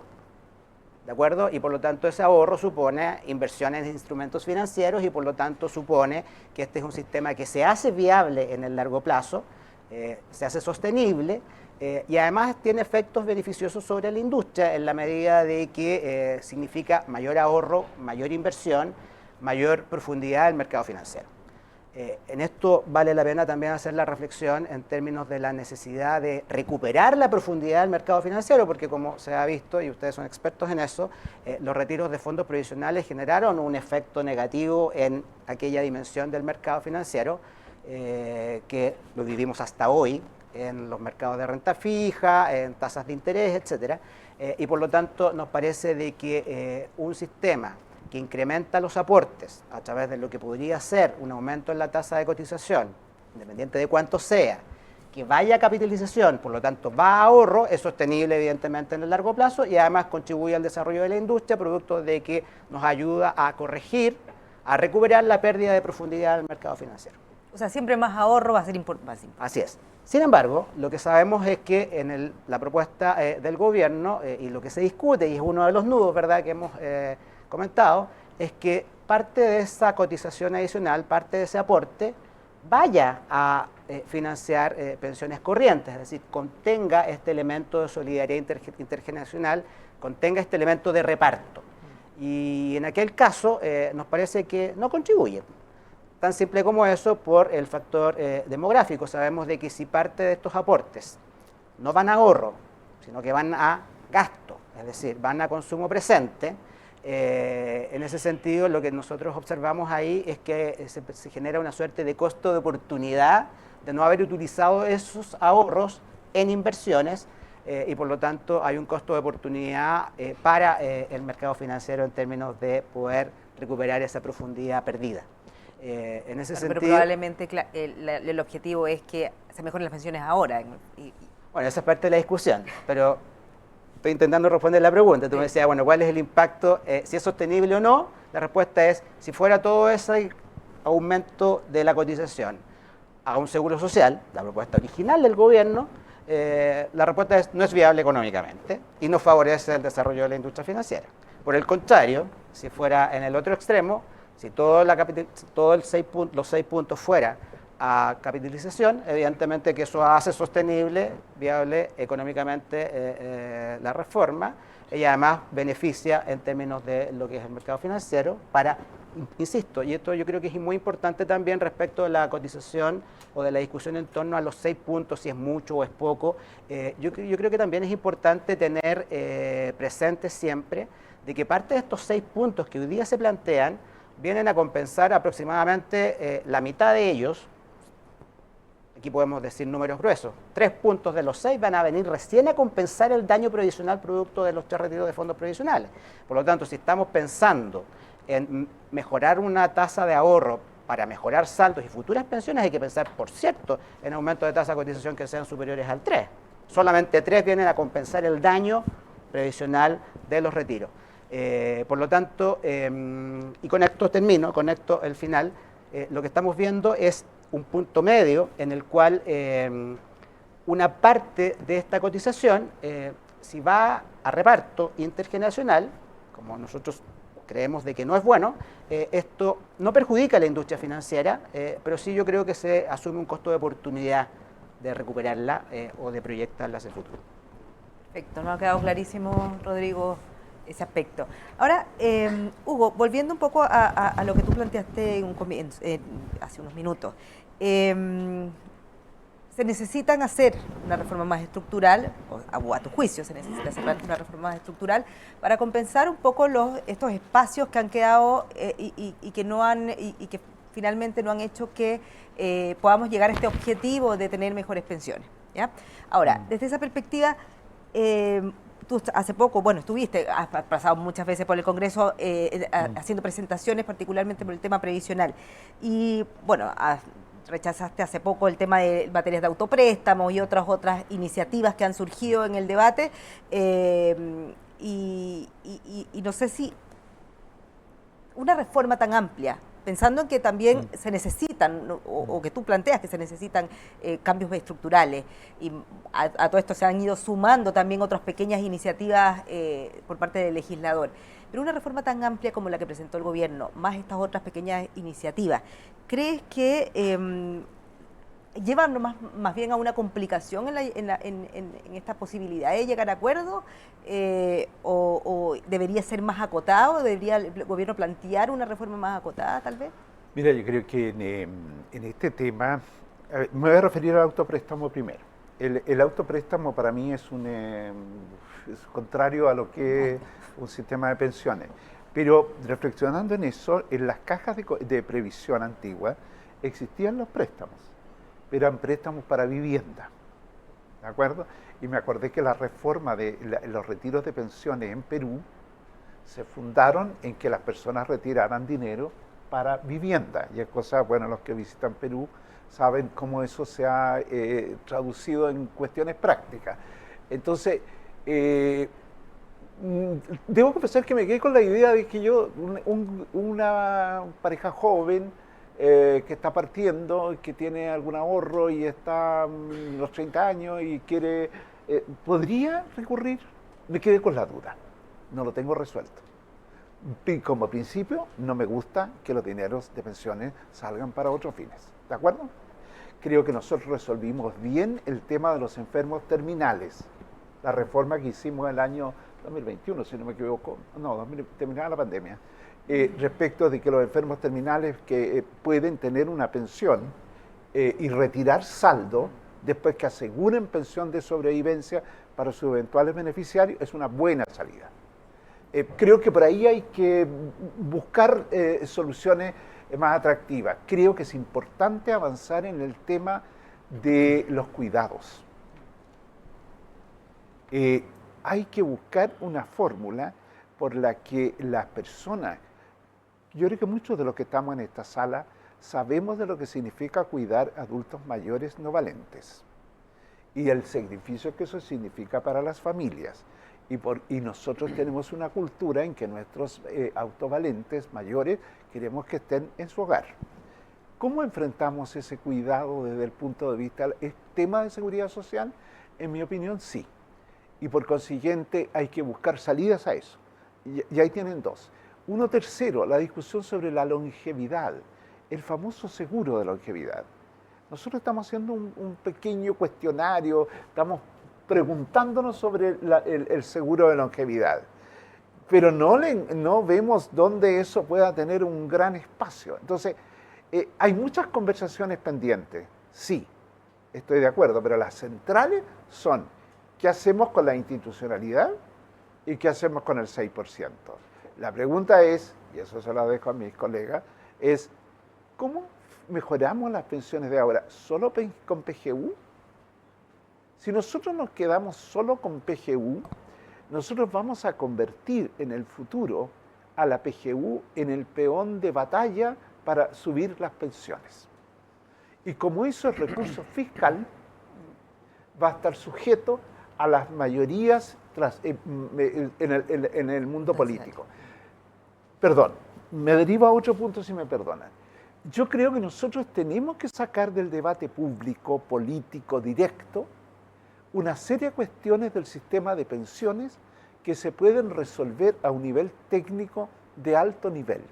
¿De acuerdo? Y por lo tanto ese ahorro supone inversiones en instrumentos financieros y por lo tanto supone que este es un sistema que se hace viable en el largo plazo, se hace sostenible y además tiene efectos beneficiosos sobre la industria en la medida de que significa mayor ahorro, mayor inversión, mayor profundidad del mercado financiero. En esto vale la pena también hacer la reflexión en términos de la necesidad de recuperar la profundidad del mercado financiero, porque como se ha visto, y ustedes son expertos en eso, los retiros de fondos provisionales generaron un efecto negativo en aquella dimensión del mercado financiero, que lo vivimos hasta hoy en los mercados de renta fija, en tasas de interés, etcétera, y por lo tanto nos parece de que un sistema que incrementa los aportes a través de lo que podría ser un aumento en la tasa de cotización, independiente de cuánto sea, que vaya a capitalización, por lo tanto va a ahorro, es sostenible evidentemente en el largo plazo y además contribuye al desarrollo de la industria, producto de que nos ayuda a corregir, a recuperar la pérdida de profundidad del mercado financiero. O sea, siempre más ahorro va a ser importante. Así es. Sin embargo, lo que sabemos es que en la propuesta del gobierno, y lo que se discute, y es uno de los nudos, ¿verdad?, que hemos comentado, es que parte de esa cotización adicional, parte de ese aporte, vaya a financiar pensiones corrientes, es decir, contenga este elemento de solidaridad intergeneracional, contenga este elemento de reparto. Y en aquel caso nos parece que no contribuye. Tan simple como eso por el factor demográfico. Sabemos de que si parte de estos aportes no van a ahorro, sino que van a gasto, es decir, van a consumo presente, en ese sentido lo que nosotros observamos ahí es que se genera una suerte de costo de oportunidad de no haber utilizado esos ahorros en inversiones y por lo tanto hay un costo de oportunidad para el mercado financiero en términos de poder recuperar esa profundidad perdida. En ese sentido, pero probablemente el objetivo es que se mejoren las pensiones ahora. Bueno, esa es parte de la discusión, pero estoy intentando responder la pregunta. Tú me decías, bueno, ¿cuál es el impacto? Si es sostenible o no, la respuesta es, si fuera todo ese aumento de la cotización a un seguro social, la propuesta original del gobierno, la respuesta es, no es viable económicamente y no favorece el desarrollo de la industria financiera. Por el contrario, si fuera en el otro extremo, si los 6 puntos fuera a capitalización, evidentemente que eso hace sostenible, viable económicamente la reforma y además beneficia en términos de lo que es el mercado financiero para, insisto, y esto yo creo que es muy importante también respecto de la cotización o de la discusión en torno a los 6 puntos, si es mucho o es poco. Yo creo que también es importante tener presente siempre de que parte de estos 6 puntos que hoy día se plantean vienen a compensar aproximadamente la mitad de ellos. Aquí podemos decir números gruesos. 3 puntos de los 6 van a venir recién a compensar el daño previsional producto de los 3 retiros de fondos previsionales. Por lo tanto, si estamos pensando en mejorar una tasa de ahorro para mejorar saldos y futuras pensiones, hay que pensar, por cierto, en aumento de tasa de cotización que sean superiores al 3. Solamente 3 vienen a compensar el daño previsional de los retiros. Por lo tanto, y con esto termino, con esto el final, lo que estamos viendo es un punto medio en el cual una parte de esta cotización, si va a reparto intergeneracional, como nosotros creemos de que no es bueno, esto no perjudica a la industria financiera, pero sí yo creo que se asume un costo de oportunidad de recuperarla o de proyectarla hacia el futuro. Perfecto, nos ha quedado clarísimo, Rodrigo, ese aspecto. Ahora, Hugo, volviendo un poco a lo que tú planteaste en un comienzo, hace unos minutos, se necesitan hacer una reforma más estructural, o a tu juicio se necesita hacer una reforma más estructural para compensar un poco estos espacios que han quedado y que finalmente no han hecho que podamos llegar a este objetivo de tener mejores pensiones, ¿ya? Ahora, desde esa perspectiva, tú hace poco, bueno, has pasado muchas veces por el Congreso haciendo presentaciones, particularmente por el tema previsional. Y bueno, rechazaste hace poco el tema de materias de autopréstamos y otras iniciativas que han surgido en el debate. Y no sé si una reforma tan amplia, pensando en que también se necesitan, o que tú planteas que se necesitan cambios estructurales, y a todo esto se han ido sumando también otras pequeñas iniciativas por parte del legislador. Pero una reforma tan amplia como la que presentó el gobierno, más estas otras pequeñas iniciativas, ¿crees que llevan más bien a una complicación en esta posibilidad de llegar a acuerdos? ¿O debería ser más acotado? ¿Debería el gobierno plantear una reforma más acotada, tal vez? Mira, yo creo que en este tema, me voy a referir al autopréstamo primero. El autopréstamo para mí es contrario a lo que es un sistema de pensiones. Pero reflexionando en eso, en las cajas de previsión antiguas existían los préstamos, pero eran préstamos para vivienda, ¿de acuerdo? Y me acordé que la reforma de los retiros de pensiones en Perú se fundaron en que las personas retiraran dinero para vivienda. Y es cosa, bueno, los que visitan Perú saben cómo eso se ha traducido en cuestiones prácticas. Entonces, debo confesar que me quedé con la idea de que una pareja joven que está partiendo, que tiene algún ahorro y está los 30 años y quiere, podría recurrir, me quedé con la duda, no lo tengo resuelto. Y como principio, no me gusta que los dineros de pensiones salgan para otros fines, ¿de acuerdo? Creo que nosotros resolvimos bien el tema de los enfermos terminales, la reforma que hicimos en el año 2021, si no me equivoco, no, terminaba la pandemia, respecto de que los enfermos terminales que pueden tener una pensión y retirar saldo después que aseguren pensión de sobrevivencia para sus eventuales beneficiarios, es una buena salida. Creo que por ahí hay que buscar soluciones más atractivas. Creo que es importante avanzar en el tema de los cuidados. Hay que buscar una fórmula por la que las personas, yo creo que muchos de los que estamos en esta sala sabemos de lo que significa cuidar adultos mayores no valentes y el sacrificio que eso significa para las familias. Y nosotros tenemos una cultura en que nuestros autovalentes mayores queremos que estén en su hogar. ¿Cómo enfrentamos ese cuidado desde el punto de vista del tema de seguridad social? En mi opinión, sí. Y por consiguiente hay que buscar salidas a eso. Y ahí tienen dos. Uno tercero, la discusión sobre la longevidad, el famoso seguro de longevidad. Nosotros estamos haciendo un pequeño cuestionario, estamos preguntándonos sobre el seguro de longevidad, pero no vemos dónde eso pueda tener un gran espacio. Entonces, hay muchas conversaciones pendientes, sí, estoy de acuerdo, pero las centrales son qué hacemos con la institucionalidad y qué hacemos con el 6%. La pregunta es, y eso se lo dejo a mis colegas, es ¿cómo mejoramos las pensiones de ahora? ¿Solo con PGU? Si nosotros nos quedamos solo con PGU, nosotros vamos a convertir en el futuro a la PGU en el peón de batalla para subir las pensiones. Y como eso es recurso fiscal, va a estar sujeto a las mayorías en el mundo político. Perdón, me derivo a otro punto si me perdonan. Yo creo que nosotros tenemos que sacar del debate público, político, directo, una serie de cuestiones del sistema de pensiones que se pueden resolver a un nivel técnico de alto nivel.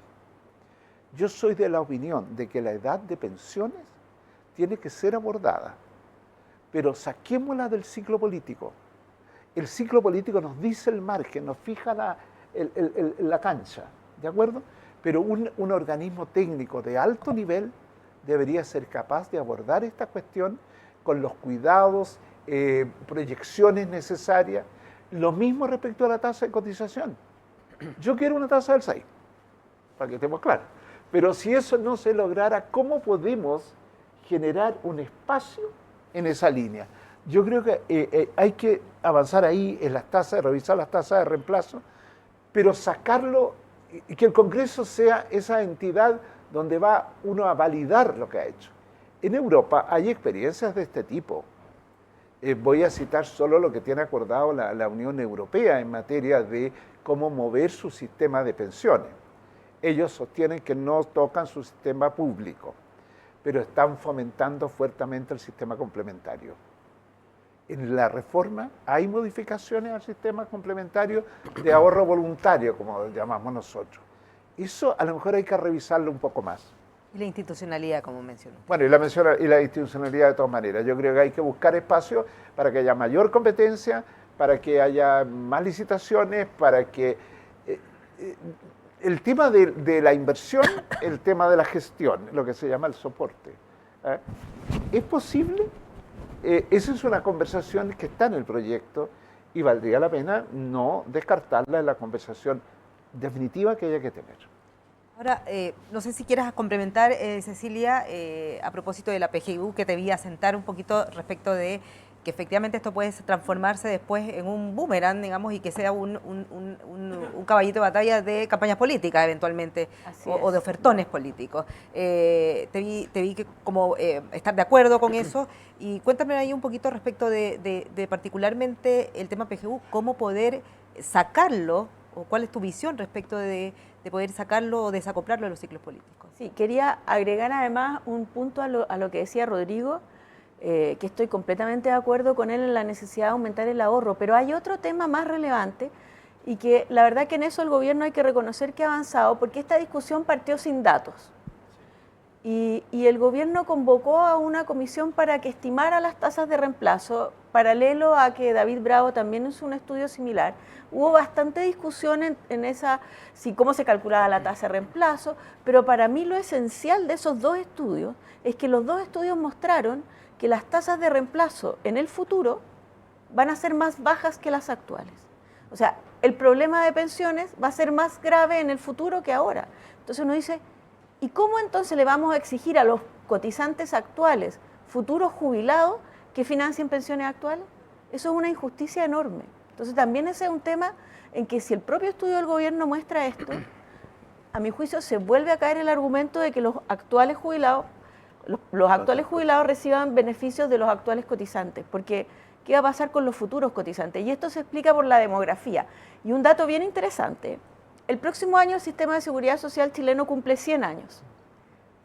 Yo soy de la opinión de que la edad de pensiones tiene que ser abordada, pero saquémosla del ciclo político. El ciclo político nos dice el margen, nos fija la cancha, ¿de acuerdo? Pero un organismo técnico de alto nivel debería ser capaz de abordar esta cuestión con los cuidados, proyecciones necesarias. Lo mismo respecto a la tasa de cotización. Yo quiero una tasa del 6, para que estemos claros. Pero si eso no se lograra, ¿cómo podemos generar un espacio en esa línea? Yo creo que hay que avanzar ahí en las tasas, revisar las tasas de reemplazo, pero sacarlo y que el Congreso sea esa entidad donde va uno a validar lo que ha hecho. En Europa hay experiencias de este tipo. Voy a citar solo lo que tiene acordado la Unión Europea en materia de cómo mover su sistema de pensiones. Ellos sostienen que no tocan su sistema público, pero están fomentando fuertemente el sistema complementario. En la reforma hay modificaciones al sistema complementario de ahorro voluntario, como lo llamamos nosotros. Eso a lo mejor hay que revisarlo un poco más. Y la institucionalidad, como mencionó. Bueno, y la institucionalidad de todas maneras. Yo creo que hay que buscar espacios para que haya mayor competencia, para que haya más licitaciones, para que el tema de la inversión, el tema de la gestión, lo que se llama el soporte. ¿Es posible? Esa es una conversación que está en el proyecto y valdría la pena no descartarla en la conversación definitiva que haya que tener. Ahora, no sé si quieras complementar, Cecilia, a propósito de la PGU, que te vi a sentar un poquito respecto de que efectivamente esto puede transformarse después en un boomerang, digamos, y que sea un caballito de batalla de campañas políticas eventualmente, o de ofertones políticos. Te vi que como estar de acuerdo con eso, y cuéntame ahí un poquito respecto de particularmente el tema PGU, cómo poder sacarlo, o cuál es tu visión respecto de poder sacarlo o desacoplarlo de los ciclos políticos. Sí, quería agregar además un punto a lo que decía Rodrigo, que estoy completamente de acuerdo con él en la necesidad de aumentar el ahorro, pero hay otro tema más relevante y que la verdad que en eso el gobierno hay que reconocer que ha avanzado, porque esta discusión partió sin datos. Y el gobierno convocó a una comisión para que estimara las tasas de reemplazo, paralelo a que David Bravo también hizo un estudio similar. Hubo bastante discusión en esa, cómo se calculaba la tasa de reemplazo, pero para mí lo esencial de esos dos estudios es que los dos estudios mostraron que las tasas de reemplazo en el futuro van a ser más bajas que las actuales. O sea, el problema de pensiones va a ser más grave en el futuro que ahora. Entonces uno dice, ¿y cómo entonces le vamos a exigir a los cotizantes actuales, futuros jubilados, que financien pensiones actuales? Eso es una injusticia enorme. Entonces también ese es un tema en que si el propio estudio del gobierno muestra esto, a mi juicio se vuelve a caer el argumento de que los actuales jubilados reciban beneficios de los actuales cotizantes, porque ¿qué va a pasar con los futuros cotizantes? Y esto se explica por la demografía. Y un dato bien interesante, el próximo año el sistema de seguridad social chileno cumple 100 años.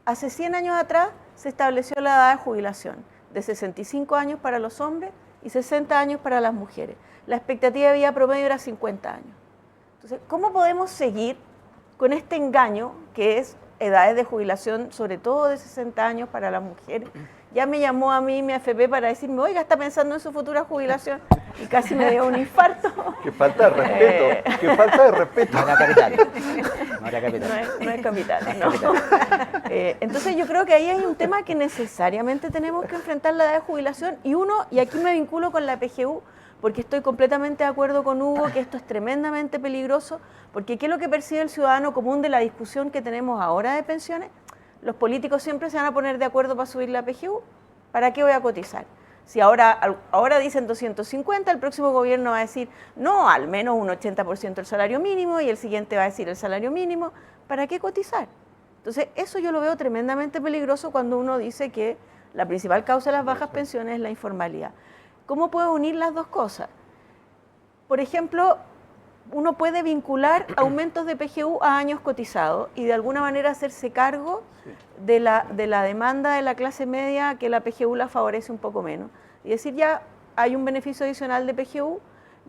Hace 100 años atrás se estableció la edad de jubilación, de 65 años para los hombres y 60 años para las mujeres. La expectativa de vida promedio era 50 años. Entonces, ¿cómo podemos seguir con este engaño que es edades de jubilación, sobre todo de 60 años para las mujeres Ya me llamó a mí mi AFP para decirme, oiga, está pensando en su futura jubilación, y casi me dio un infarto. Qué falta de respeto, qué falta de respeto. No era capital. No era capital. No es capital, no. Entonces yo creo que ahí hay un tema que necesariamente tenemos que enfrentar, la edad de jubilación, y aquí me vinculo con la PGU, porque estoy completamente de acuerdo con Hugo que esto es tremendamente peligroso, porque ¿qué es lo que percibe el ciudadano común de la discusión que tenemos ahora de pensiones? Los políticos siempre se van a poner de acuerdo para subir la PGU. ¿Para qué voy a cotizar? Si ahora dicen 250, el próximo gobierno va a decir, no, al menos un 80% del salario mínimo, y el siguiente va a decir el salario mínimo. ¿Para qué cotizar? Entonces, eso yo lo veo tremendamente peligroso cuando uno dice que la principal causa de las bajas pensiones es la informalidad. ¿Cómo puedo unir las dos cosas? Por ejemplo, uno puede vincular aumentos de PGU a años cotizados y de alguna manera hacerse cargo de la demanda de la clase media, que la PGU la favorece un poco menos. Y decir, ya hay un beneficio adicional de PGU,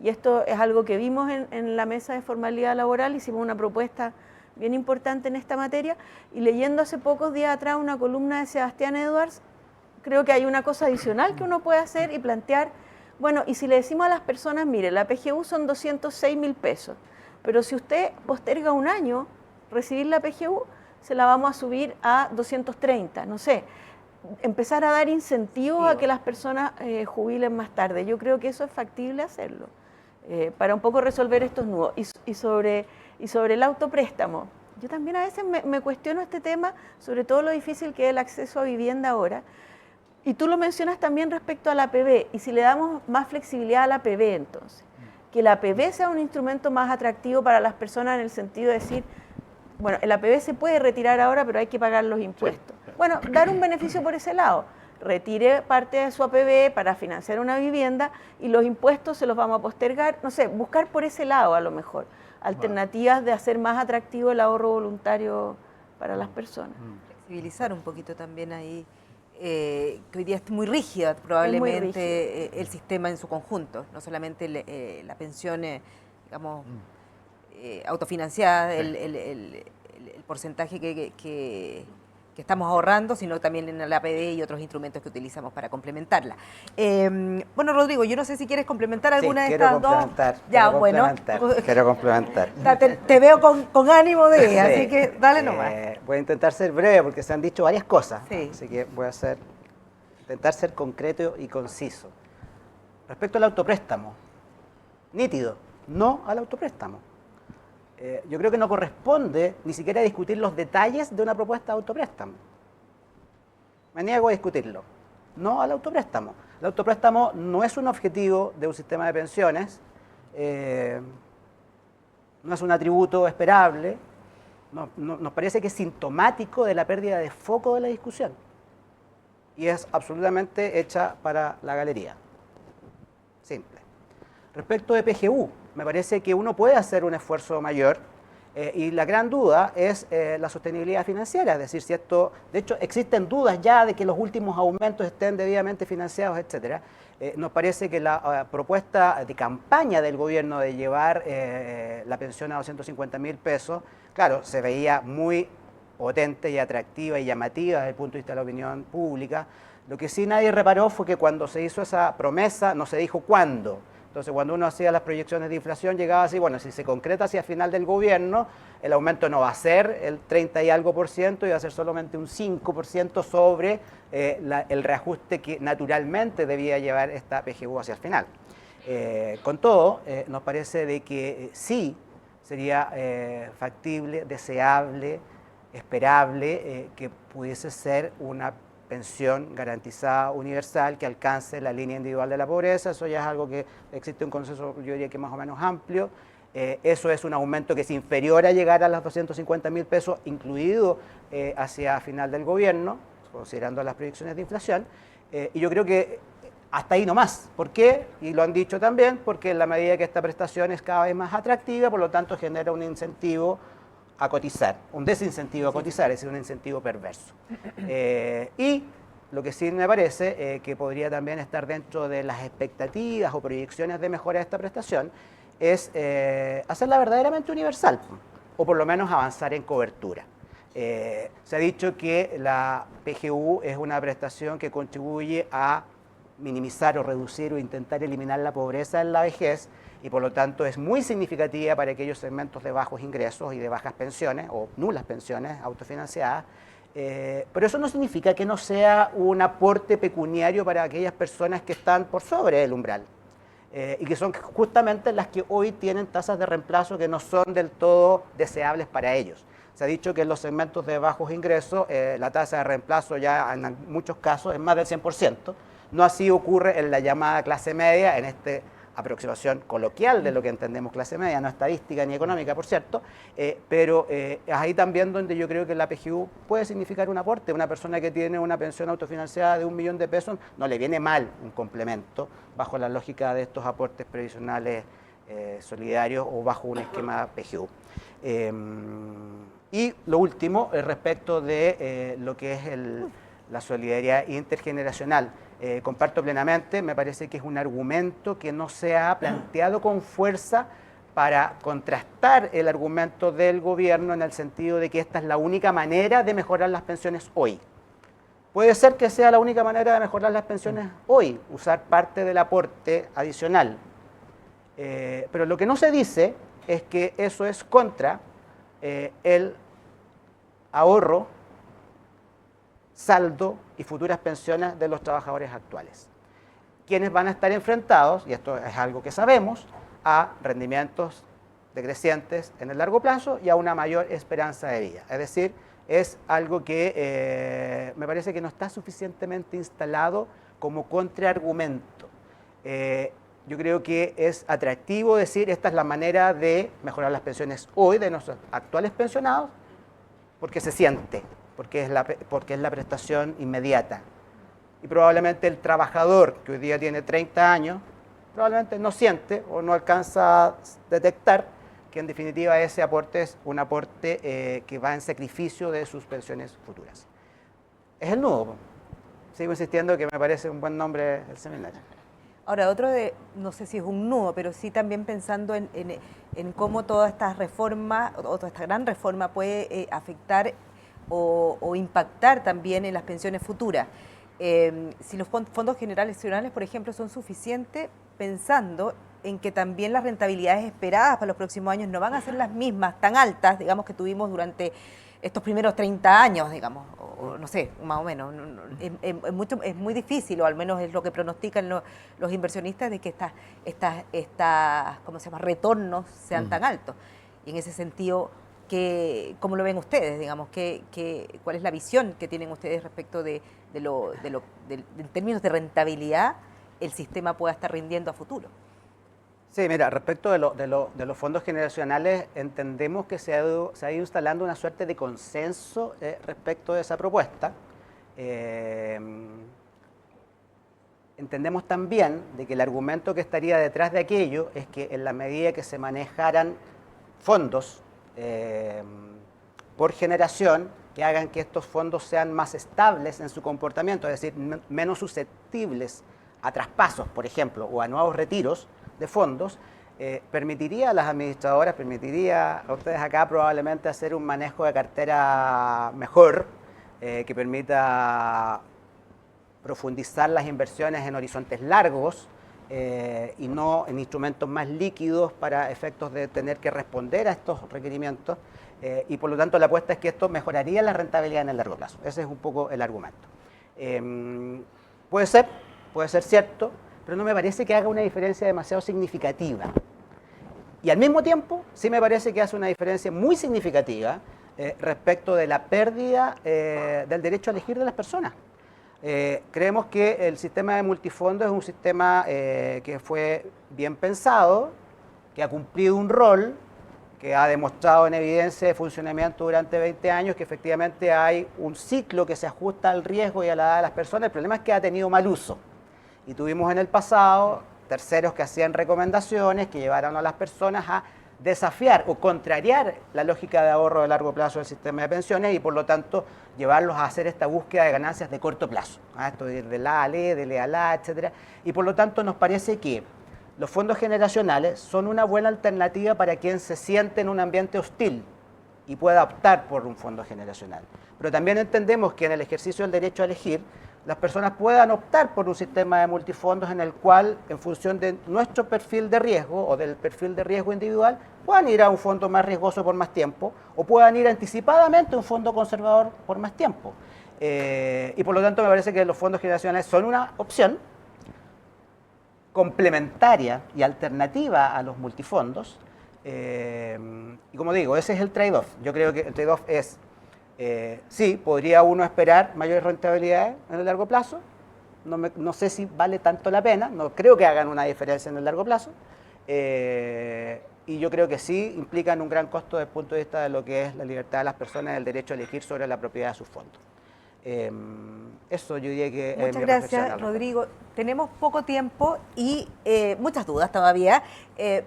y esto es algo que vimos en la mesa de formalidad laboral, hicimos una propuesta bien importante en esta materia, y leyendo hace pocos días atrás una columna de Sebastián Edwards, creo que hay una cosa adicional que uno puede hacer y plantear. Bueno, y si le decimos a las personas, mire, la PGU son 206.000 pesos, pero si usted posterga un año recibir la PGU, se la vamos a subir a 230, no sé, empezar a dar incentivos a que las personas jubilen más tarde. Yo creo que eso es factible hacerlo, para un poco resolver estos nudos. Y sobre el autopréstamo, yo también a veces me cuestiono este tema, sobre todo lo difícil que es el acceso a vivienda ahora. Y tú lo mencionas también respecto a la APB, y si le damos más flexibilidad a la APB entonces, que la APB sea un instrumento más atractivo para las personas en el sentido de decir, bueno, el APB se puede retirar ahora, pero hay que pagar los impuestos. Bueno, dar un beneficio por ese lado, retire parte de su APB para financiar una vivienda y los impuestos se los vamos a postergar, no sé, buscar por ese lado a lo mejor, alternativas de hacer más atractivo el ahorro voluntario para las personas. Flexibilizar un poquito también ahí. Que hoy día es muy rígida probablemente el sistema en su conjunto, no solamente la pensión, digamos, autofinanciada, el porcentaje que estamos ahorrando, sino también en la APB y otros instrumentos que utilizamos para complementarla. Bueno, Rodrigo, yo no sé si quieres complementar alguna de estas dos. Quiero complementar. Te veo con ánimo de, así que dale nomás. Voy a intentar ser breve porque se han dicho varias cosas, Sí. así que voy a intentar ser concreto y conciso. Respecto al autopréstamo, nítido, no al autopréstamo. Yo creo que no corresponde ni siquiera discutir los detalles de una propuesta de autopréstamo. Me niego a discutirlo. No al autopréstamo. El autopréstamo no es un objetivo de un sistema de pensiones, no es un atributo esperable, nos parece que es sintomático de la pérdida de foco de la discusión y es absolutamente hecha para la galería. Simple. Respecto de PGU, me parece que uno puede hacer un esfuerzo mayor y la gran duda es la sostenibilidad financiera, es decir, si esto, de hecho existen dudas ya de que los últimos aumentos estén debidamente financiados, etcétera. Nos parece que la propuesta de campaña del gobierno de llevar la pensión a 250.000 pesos, claro, se veía muy potente y atractiva y llamativa desde el punto de vista de la opinión pública. Lo que sí nadie reparó fue que cuando se hizo esa promesa no se dijo cuándo. Entonces, cuando uno hacía las proyecciones de inflación, llegaba así, bueno, si se concreta hacia el final del gobierno, el aumento no va a ser el 30 y algo por ciento, y va a ser solamente un 5% sobre el reajuste que naturalmente debía llevar esta PGU hacia el final. Con todo, nos parece de que sí sería factible, deseable, esperable, que pudiese ser una pensión garantizada universal que alcance la línea individual de la pobreza. Eso ya es algo que existe un consenso, yo diría que más o menos amplio. Eso es un aumento que es inferior a llegar a los 250.000 pesos, incluido hacia final del gobierno, considerando las proyecciones de inflación. Y yo creo que hasta ahí nomás. ¿Por qué? Y lo han dicho también, porque en la medida que esta prestación es cada vez más atractiva, por lo tanto genera un incentivo a cotizar, un desincentivo a cotizar, es decir, un incentivo perverso. Y lo que sí me parece que podría también estar dentro de las expectativas o proyecciones de mejora de esta prestación es hacerla verdaderamente universal, o por lo menos avanzar en cobertura. Se ha dicho que la PGU es una prestación que contribuye a minimizar o reducir o intentar eliminar la pobreza en la vejez y por lo tanto es muy significativa para aquellos segmentos de bajos ingresos y de bajas pensiones o nulas pensiones autofinanciadas. Pero eso no significa que no sea un aporte pecuniario para aquellas personas que están por sobre el umbral y que son justamente las que hoy tienen tasas de reemplazo que no son del todo deseables para ellos. Se ha dicho que en los segmentos de bajos ingresos la tasa de reemplazo ya en muchos casos es más del 100%. No así ocurre en la llamada clase media, en esta aproximación coloquial de lo que entendemos clase media, no estadística ni económica, por cierto, pero es ahí también donde yo creo que la PGU puede significar un aporte. Una persona que tiene una pensión autofinanciada de 1 millón de pesos no le viene mal un complemento bajo la lógica de estos aportes previsionales solidarios o bajo un esquema PGU. Y lo último, respecto de lo que es la solidaridad intergeneracional. Comparto plenamente, me parece que es un argumento que no se ha planteado con fuerza para contrastar el argumento del gobierno en el sentido de que esta es la única manera de mejorar las pensiones hoy. Puede ser que sea la única manera de mejorar las pensiones hoy, usar parte del aporte adicional. Pero lo que no se dice es que eso es contra el ahorro, saldo y futuras pensiones de los trabajadores actuales, quienes van a estar enfrentados, y esto es algo que sabemos, a rendimientos decrecientes en el largo plazo y a una mayor esperanza de vida. Es decir, es algo que me parece que no está suficientemente instalado como contraargumento. Yo creo que es atractivo decir esta es la manera de mejorar las pensiones hoy de nuestros actuales pensionados, porque se siente, porque es la prestación inmediata. Y probablemente el trabajador que hoy día tiene 30 años, probablemente no siente o no alcanza a detectar que en definitiva ese aporte es un aporte que va en sacrificio de sus pensiones futuras. Es el nudo. Sigo insistiendo que me parece un buen nombre el seminario. Ahora, no sé si es un nudo, pero sí también pensando en cómo toda esta reforma, o toda esta gran reforma puede afectar o impactar también en las pensiones futuras. Si los fondos generacionales, por ejemplo, son suficientes, pensando en que también las rentabilidades esperadas para los próximos años no van a ser las mismas, tan altas, digamos, que tuvimos durante estos primeros 30 años, digamos, o no sé, más o menos. Es muy difícil, o al menos es lo que pronostican los inversionistas, de que estas ¿cómo se llama?, retornos sean tan altos. Y en ese sentido, ¿cómo lo ven ustedes? Digamos, ¿cuál es la visión que tienen ustedes respecto de en términos de rentabilidad, el sistema pueda estar rindiendo a futuro? Sí, mira, respecto de los fondos generacionales, entendemos que se ha ido instalando una suerte de consenso respecto de esa propuesta. Entendemos también de que el argumento que estaría detrás de aquello es que en la medida que se manejaran fondos por generación, que hagan que estos fondos sean más estables en su comportamiento, es decir, menos susceptibles a traspasos, por ejemplo, o a nuevos retiros de fondos, permitiría a las administradoras, permitiría a ustedes acá probablemente hacer un manejo de cartera mejor, que permita profundizar las inversiones en horizontes largos y no en instrumentos más líquidos para efectos de tener que responder a estos requerimientos, y por lo tanto la apuesta es que esto mejoraría la rentabilidad en el largo plazo. Ese es un poco el argumento. Puede ser cierto, pero no me parece que haga una diferencia demasiado significativa. Y al mismo tiempo, sí me parece que hace una diferencia muy significativa respecto de la pérdida del derecho a elegir de las personas. Creemos que el sistema de multifondos es un sistema que fue bien pensado, que ha cumplido un rol, que ha demostrado en evidencia de funcionamiento durante 20 años, que efectivamente hay un ciclo que se ajusta al riesgo y a la edad de las personas. El problema es que ha tenido mal uso. Y tuvimos en el pasado terceros que hacían recomendaciones que llevaron a las personas a desafiar o contrariar la lógica de ahorro de largo plazo del sistema de pensiones y por lo tanto llevarlos a hacer esta búsqueda de ganancias de corto plazo. Esto de ir de la a le, de le a la, etc. Y por lo tanto nos parece que los fondos generacionales son una buena alternativa para quien se siente en un ambiente hostil y pueda optar por un fondo generacional. Pero también entendemos que en el ejercicio del derecho a elegir, las personas puedan optar por un sistema de multifondos en el cual, en función de nuestro perfil de riesgo o del perfil de riesgo individual, puedan ir a un fondo más riesgoso por más tiempo o puedan ir anticipadamente a un fondo conservador por más tiempo. Y por lo tanto me parece que los fondos generacionales son una opción complementaria y alternativa a los multifondos. Y como digo, ese es el trade-off. Yo creo que el trade-off es, sí, podría uno esperar mayores rentabilidades en el largo plazo. No sé si vale tanto la pena, no creo que hagan una diferencia en el largo plazo. Y yo creo que sí implican un gran costo desde el punto de vista de lo que es la libertad de las personas, el derecho a elegir sobre la propiedad de sus fondos. Eso yo diría que muchas gracias, Rodrigo. Tenemos poco tiempo y muchas dudas todavía,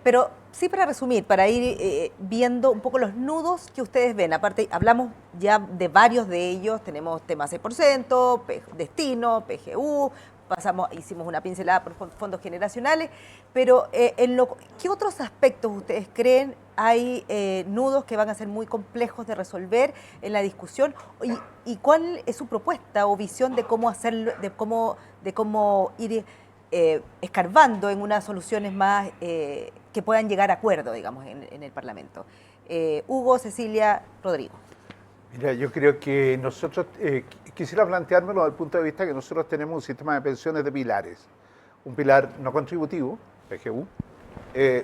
pero sí, para resumir, para ir viendo un poco los nudos que ustedes ven. Aparte, hablamos ya de varios de ellos, tenemos temas 6%, destino, PGU, hicimos una pincelada por fondos generacionales, pero ¿qué otros aspectos ustedes creen hay nudos que van a ser muy complejos de resolver en la discusión? ¿Y cuál es su propuesta o visión de cómo hacerlo, de cómo ir escarbando en unas soluciones más que puedan llegar a acuerdo, digamos, en el Parlamento? Hugo, Cecilia, Rodrigo. Mira, yo creo que nosotros, quisiera planteármelo desde el punto de vista que nosotros tenemos un sistema de pensiones de pilares. Un pilar no contributivo, PGU,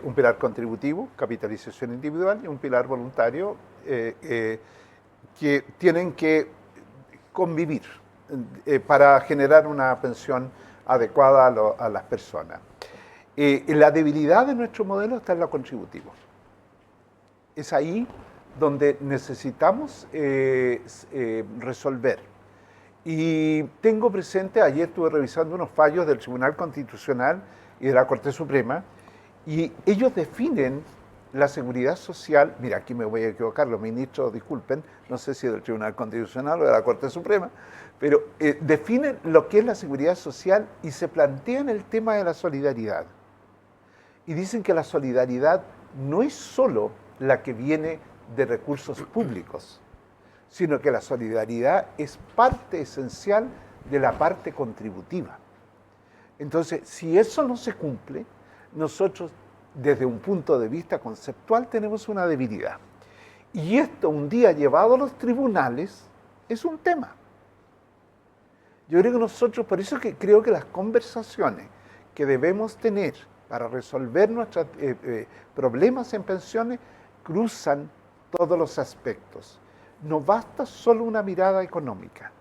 un pilar contributivo, capitalización individual, y un pilar voluntario que tienen que convivir para generar una pensión adecuada a las personas. La debilidad de nuestro modelo está en lo contributivo. Es ahí donde necesitamos resolver. Y tengo presente, ayer estuve revisando unos fallos del Tribunal Constitucional y de la Corte Suprema, y ellos definen la seguridad social, mira, aquí me voy a equivocar, los ministros, disculpen, no sé si del Tribunal Constitucional o de la Corte Suprema, pero definen lo que es la seguridad social y se plantean el tema de la solidaridad. Y dicen que la solidaridad no es solo la que viene de recursos públicos, sino que la solidaridad es parte esencial de la parte contributiva. Entonces, si eso no se cumple, nosotros, desde un punto de vista conceptual, tenemos una debilidad. Y esto, un día llevado a los tribunales, es un tema. Yo creo que nosotros, por eso que creo que las conversaciones que debemos tener para resolver nuestros problemas en pensiones cruzan todos los aspectos. No basta solo una mirada económica,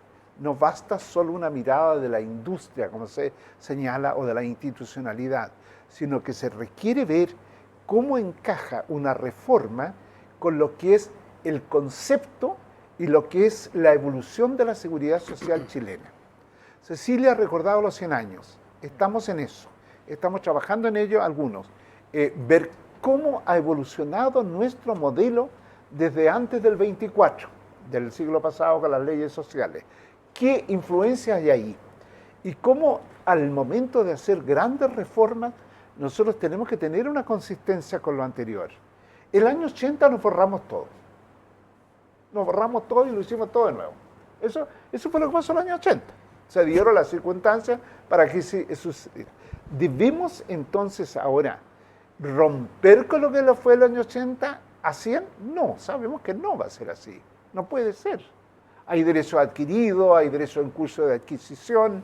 no basta solo una mirada de la industria, como se señala, o de la institucionalidad, sino que se requiere ver cómo encaja una reforma con lo que es el concepto y lo que es la evolución de la seguridad social chilena. Cecilia ha recordado los 100 años, estamos en eso, estamos trabajando en ello algunos. Ver cómo ha evolucionado nuestro modelo desde antes del 24, del siglo pasado, con las leyes sociales. ¿Qué influencias hay ahí? Y cómo al momento de hacer grandes reformas, nosotros tenemos que tener una consistencia con lo anterior. El año 80 nos borramos todo. Nos borramos todo y lo hicimos todo de nuevo. Eso fue lo que pasó en el año 80. Se dieron las circunstancias para que eso sucediera. Debemos entonces ahora romper con lo que fue el año 80 a 100. No, sabemos que no va a ser así. No puede ser. Hay derecho adquirido, hay derecho en curso de adquisición,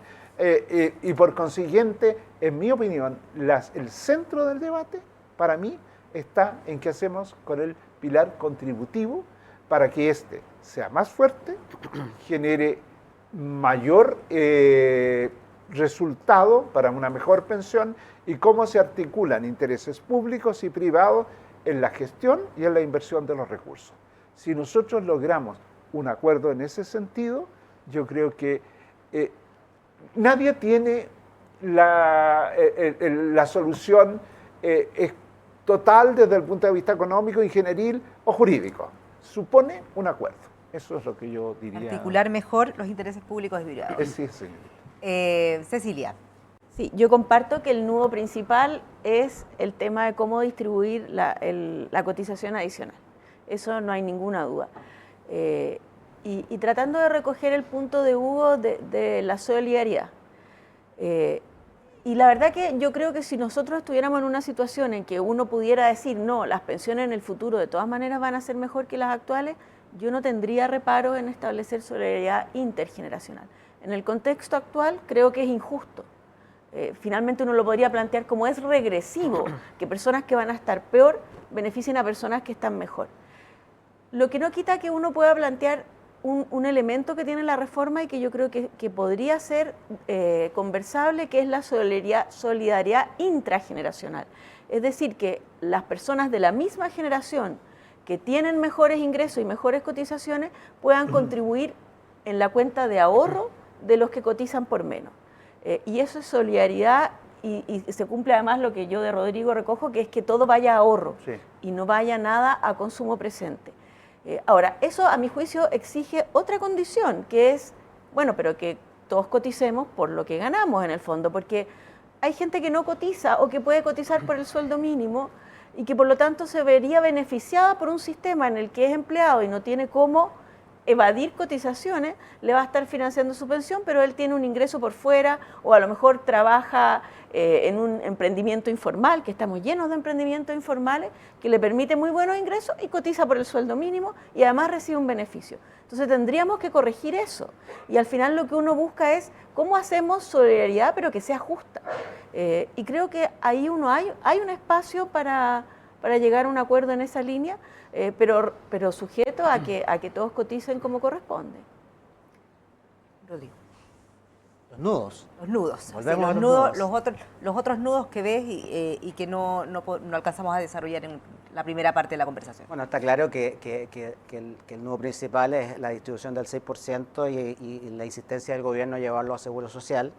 y por consiguiente, en mi opinión, el centro del debate, para mí, está en qué hacemos con el pilar contributivo para que éste sea más fuerte, genere mayor resultado para una mejor pensión, y cómo se articulan intereses públicos y privados en la gestión y en la inversión de los recursos. Si nosotros logramos un acuerdo en ese sentido, yo creo que nadie tiene la solución total desde el punto de vista económico, ingenieril o jurídico. Supone un acuerdo. Eso es lo que yo diría. Articular mejor los intereses públicos y privados. Sí, señorita. Cecilia. Sí, yo comparto que el nudo principal es el tema de cómo distribuir la cotización adicional. eso no hay ninguna duda. Y tratando de recoger el punto de Hugo de la solidaridad. Y la verdad que yo creo que si nosotros estuviéramos en una situación en que uno pudiera decir, no, las pensiones en el futuro de todas maneras van a ser mejor que las actuales, yo no tendría reparo en establecer solidaridad intergeneracional. En el contexto actual creo que es injusto. Finalmente uno lo podría plantear como es regresivo, que personas que van a estar peor beneficien a personas que están mejor. Lo que no quita que uno pueda plantear un elemento que tiene la reforma y que yo creo que podría ser conversable, que es la solidaridad intrageneracional. Es decir, que las personas de la misma generación que tienen mejores ingresos y mejores cotizaciones puedan contribuir en la cuenta de ahorro de los que cotizan por menos. Y eso es solidaridad y se cumple además lo que yo de Rodrigo recojo, que es que todo vaya a ahorro y no vaya nada a consumo presente. Ahora, eso a mi juicio exige otra condición, que es, bueno, pero que todos coticemos por lo que ganamos en el fondo, porque hay gente que no cotiza o que puede cotizar por el sueldo mínimo y que por lo tanto se vería beneficiada por un sistema en el que es empleado y no tiene cómo evadir cotizaciones, le va a estar financiando su pensión, pero él tiene un ingreso por fuera o a lo mejor trabaja en un emprendimiento informal, que estamos llenos de emprendimientos informales, que le permite muy buenos ingresos y cotiza por el sueldo mínimo y además recibe un beneficio. Entonces tendríamos que corregir eso y al final lo que uno busca es cómo hacemos solidaridad pero que sea justa. Y creo que ahí hay un espacio para llegar a un acuerdo en esa línea, pero sujeto a que todos coticen como corresponde. Rodrigo. Los nudos. Los nudos. Volvemos Sí, a los nudos. los otros nudos que ves y que no alcanzamos a desarrollar en la primera parte de la conversación. Bueno, está claro que el nudo principal es la distribución del 6% y la insistencia del gobierno a llevarlo a seguro social,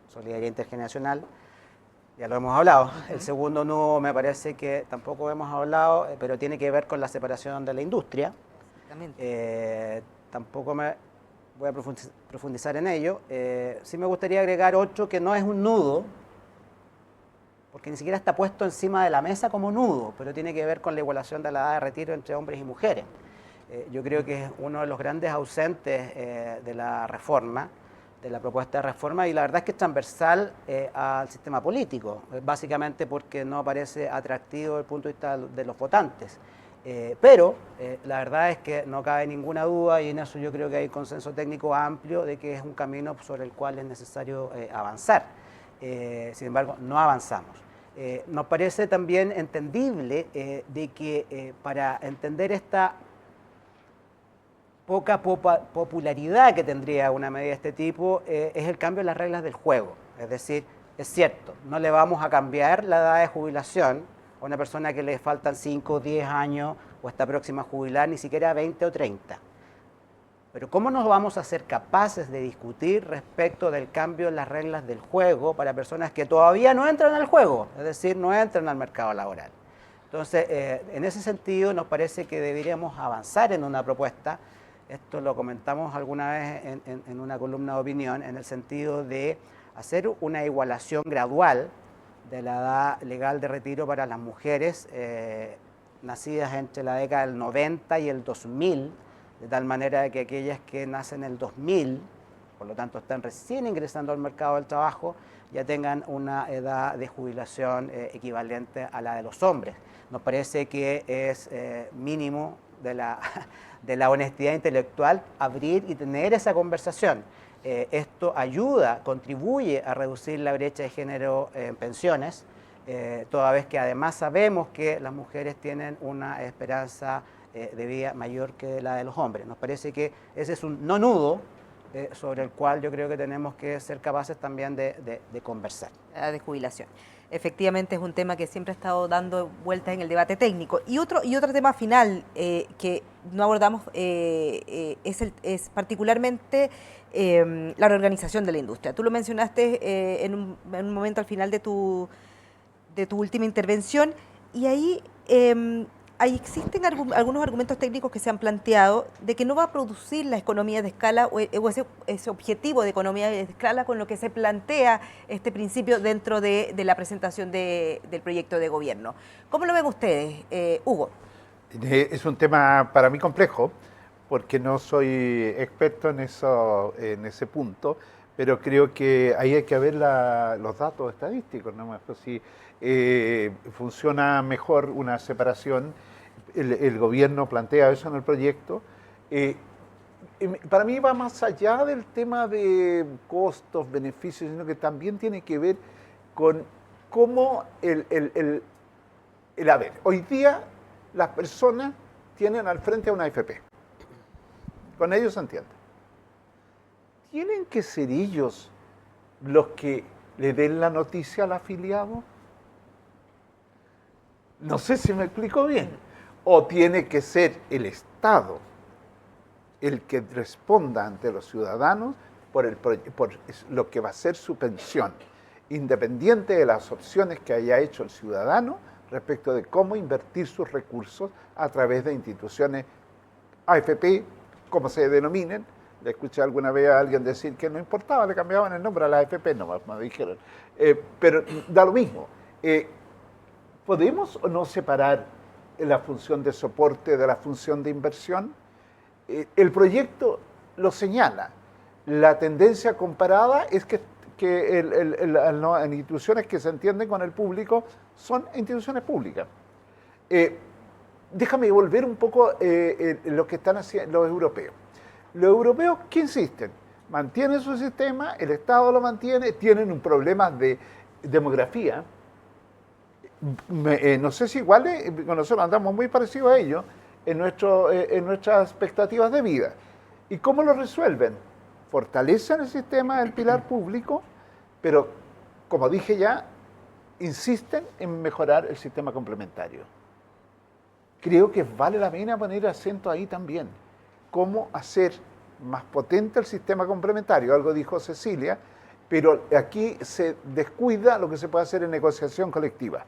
solidaridad intergeneracional. Ya lo hemos hablado. El segundo nudo me parece que tampoco hemos hablado, pero tiene que ver con la separación de la industria. Tampoco me voy a profundizar en ello. Sí me gustaría agregar otro que no es un nudo, porque ni siquiera está puesto encima de la mesa como nudo, pero tiene que ver con la igualación de la edad de retiro entre hombres y mujeres. Yo creo que es uno de los grandes ausentes de la reforma, de la propuesta de reforma, y la verdad es que es transversal al sistema político, básicamente porque no parece atractivo desde el punto de vista de los votantes. Pero la verdad es que no cabe ninguna duda, y en eso yo creo que hay consenso técnico amplio, de que es un camino sobre el cual es necesario avanzar. Sin embargo, no avanzamos. Nos parece también entendible de que para entender esta poca popularidad que tendría una medida de este tipo es el cambio en las reglas del juego. Es decir, es cierto, no le vamos a cambiar la edad de jubilación a una persona que le faltan 5 o 10 años o está próxima a jubilar, ni siquiera 20 o 30. Pero ¿cómo nos vamos a ser capaces de discutir respecto del cambio en las reglas del juego para personas que todavía no entran al juego, es decir, no entran al mercado laboral? Entonces, en ese sentido, nos parece que deberíamos avanzar en una propuesta. Esto lo comentamos alguna vez en una columna de opinión, en el sentido de hacer una igualación gradual de la edad legal de retiro para las mujeres nacidas entre la década del 90 y el 2000, de tal manera que aquellas que nacen en el 2000, por lo tanto están recién ingresando al mercado del trabajo, ya tengan una edad de jubilación equivalente a la de los hombres. Nos parece que es mínimo de la honestidad intelectual abrir y tener esa conversación. Esto ayuda, contribuye a reducir la brecha de género en pensiones, toda vez que además sabemos que las mujeres tienen una esperanza de vida mayor que la de los hombres. Nos parece que ese es un no nudo sobre el cual yo creo que tenemos que ser capaces también de conversar. De jubilación. Efectivamente es un tema que siempre ha estado dando vueltas en el debate técnico. Y otro tema final que no abordamos es particularmente la reorganización de la industria. Tú lo mencionaste en un momento al final de tu última intervención, y ahí existen algunos argumentos técnicos que se han planteado de que no va a producir la economía de escala o ese objetivo de economía de escala con lo que se plantea este principio dentro de la presentación del proyecto de gobierno. ¿Cómo lo ven ustedes, Hugo? Es un tema para mí complejo, porque no soy experto en eso, en ese punto, pero creo que ahí hay que ver los datos estadísticos, ¿no? Pues si funciona mejor una separación, el gobierno plantea eso en el proyecto. Para mí va más allá del tema de costos, beneficios, sino que también tiene que ver con cómo a ver, hoy día las personas tienen al frente a una AFP. Con ellos se entiende. ¿Tienen que ser ellos los que le den la noticia al afiliado? No sé si me explico bien. O tiene que ser el Estado el que responda ante los ciudadanos por lo que va a ser su pensión, independiente de las opciones que haya hecho el ciudadano respecto de cómo invertir sus recursos a través de instituciones AFP, como se denominen. Le escuché alguna vez a alguien decir que no importaba, le cambiaban el nombre a la AFP, no me dijeron. Pero da lo mismo. ¿Podemos o no separar la función de soporte de la función de inversión? El proyecto lo señala. La tendencia comparada es que las instituciones que se entienden con el público son instituciones públicas. Déjame volver un poco lo que están haciendo los europeos. Los europeos, ¿qué insisten? Mantienen su sistema, el Estado lo mantiene, tienen un problema de demografía. No sé si igual, nosotros andamos muy parecidos a ellos en nuestras expectativas de vida. ¿Y cómo lo resuelven? Fortalecen el sistema del pilar público, pero, como dije ya, insisten en mejorar el sistema complementario. Creo que vale la pena poner acento ahí también. Cómo hacer más potente el sistema complementario, algo dijo Cecilia, pero aquí se descuida lo que se puede hacer en negociación colectiva.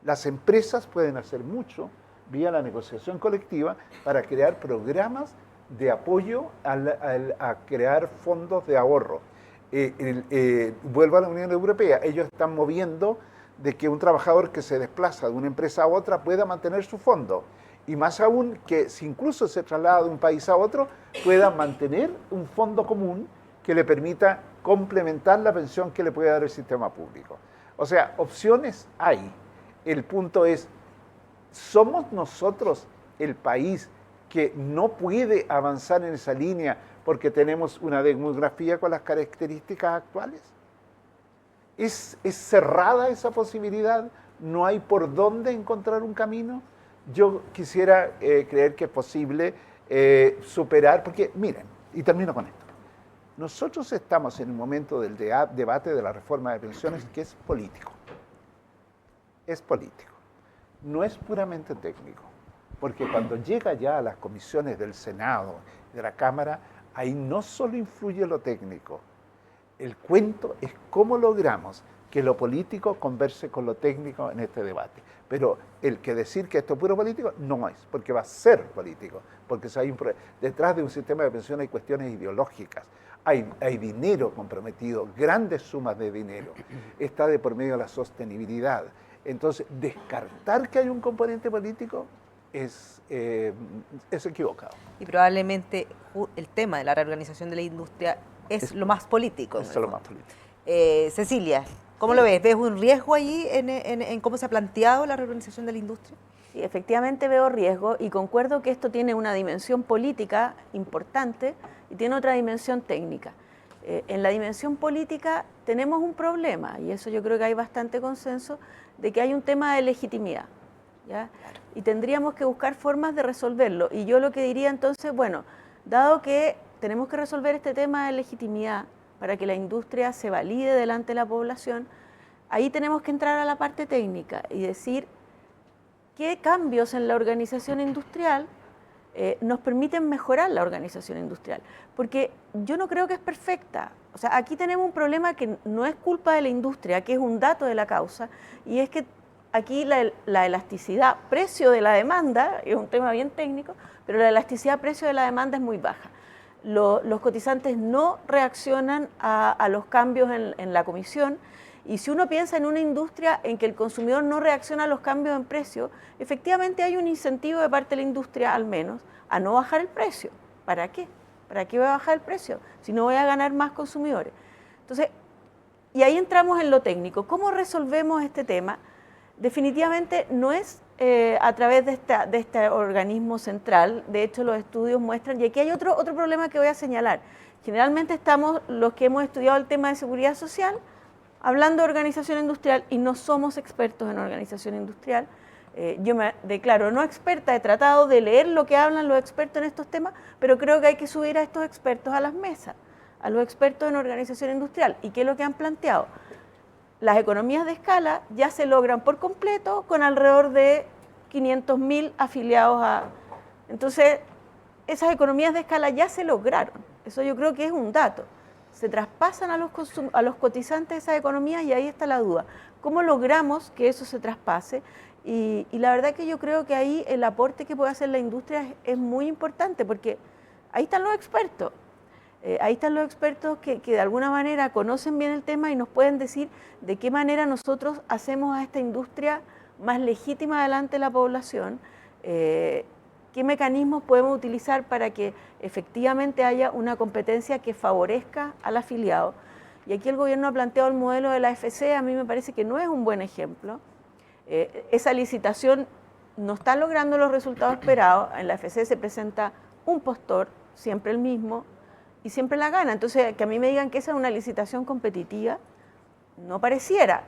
Las empresas pueden hacer mucho vía la negociación colectiva para crear programas de apoyo a crear fondos de ahorro. Vuelvo a la Unión Europea, ellos están moviendo de que un trabajador que se desplaza de una empresa a otra pueda mantener su fondo. Y más aún que si incluso se traslada de un país a otro, pueda mantener un fondo común que le permita complementar la pensión que le puede dar el sistema público. O sea, opciones hay. El punto es, ¿somos nosotros el país que no puede avanzar en esa línea porque tenemos una demografía con las características actuales? ¿Es cerrada esa posibilidad? ¿No hay por dónde encontrar un camino? Yo quisiera creer que es posible superar, porque miren, y termino con esto, nosotros estamos en un momento del debate de la reforma de pensiones que es político. Es político, no es puramente técnico, porque cuando llega ya a las comisiones del Senado, de la Cámara, ahí no solo influye lo técnico, el cuento es cómo logramos que lo político converse con lo técnico en este debate. Pero el que decir que esto es puro político, no es, porque va a ser político, porque detrás de un sistema de pensiones hay cuestiones ideológicas, hay dinero comprometido, grandes sumas de dinero, está de por medio de la sostenibilidad. Entonces, descartar que hay un componente político es equivocado. Y probablemente el tema de la reorganización de la industria es lo más político. Es lo más político. Cecilia, ¿cómo lo ves? ¿Ves un riesgo allí en cómo se ha planteado la reorganización de la industria? Sí, efectivamente veo riesgo y concuerdo que esto tiene una dimensión política importante y tiene otra dimensión técnica. En la dimensión política tenemos un problema, y eso yo creo que hay bastante consenso, de que hay un tema de legitimidad, ¿ya? Claro. Y tendríamos que buscar formas de resolverlo. Y yo lo que diría entonces, bueno, dado que tenemos que resolver este tema de legitimidad para que la industria se valide delante de la población, ahí tenemos que entrar a la parte técnica y decir qué cambios en la organización industrial nos permiten mejorar la organización industrial. Porque yo no creo que es perfecta. O sea, aquí tenemos un problema que no es culpa de la industria, que es un dato de la causa, y es que aquí la elasticidad precio de la demanda, es un tema bien técnico, pero la elasticidad precio de la demanda es muy baja. Los cotizantes no reaccionan a los cambios en la comisión Y si uno piensa en una industria en que el consumidor no reacciona a los cambios en precio, efectivamente hay un incentivo de parte de la industria, al menos, a no bajar el precio. ¿Para qué? ¿Para qué voy a bajar el precio si no voy a ganar más consumidores? Entonces, y ahí entramos en lo técnico. ¿Cómo resolvemos este tema? Definitivamente no es a través de este organismo central. De hecho, los estudios muestran, y aquí hay otro problema que voy a señalar. Generalmente estamos, los que hemos estudiado el tema de seguridad social, hablando de organización industrial y no somos expertos en organización industrial. Yo me declaro no experta, he tratado de leer lo que hablan los expertos en estos temas, pero creo que hay que subir a estos expertos a las mesas, a los expertos en organización industrial. ¿Y qué es lo que han planteado? Las economías de escala ya se logran por completo con alrededor de 500.000 afiliados a... Entonces, esas economías de escala ya se lograron. Eso yo creo que es un dato. Se traspasan a los cotizantes de esas economías y ahí está la duda. ¿Cómo logramos que eso se traspase? Y la verdad que yo creo que ahí el aporte que puede hacer la industria es muy importante, porque ahí están los expertos. Ahí están los expertos que de alguna manera conocen bien el tema y nos pueden decir de qué manera nosotros hacemos a esta industria más legítima delante de la población, qué mecanismos podemos utilizar para que efectivamente haya una competencia que favorezca al afiliado. Y aquí el gobierno ha planteado el modelo de la AFC, a mí me parece que no es un buen ejemplo. Esa licitación no está logrando los resultados esperados. En la AFC se presenta un postor, siempre el mismo, y siempre la gana. Entonces, que a mí me digan que esa es una licitación competitiva, no pareciera.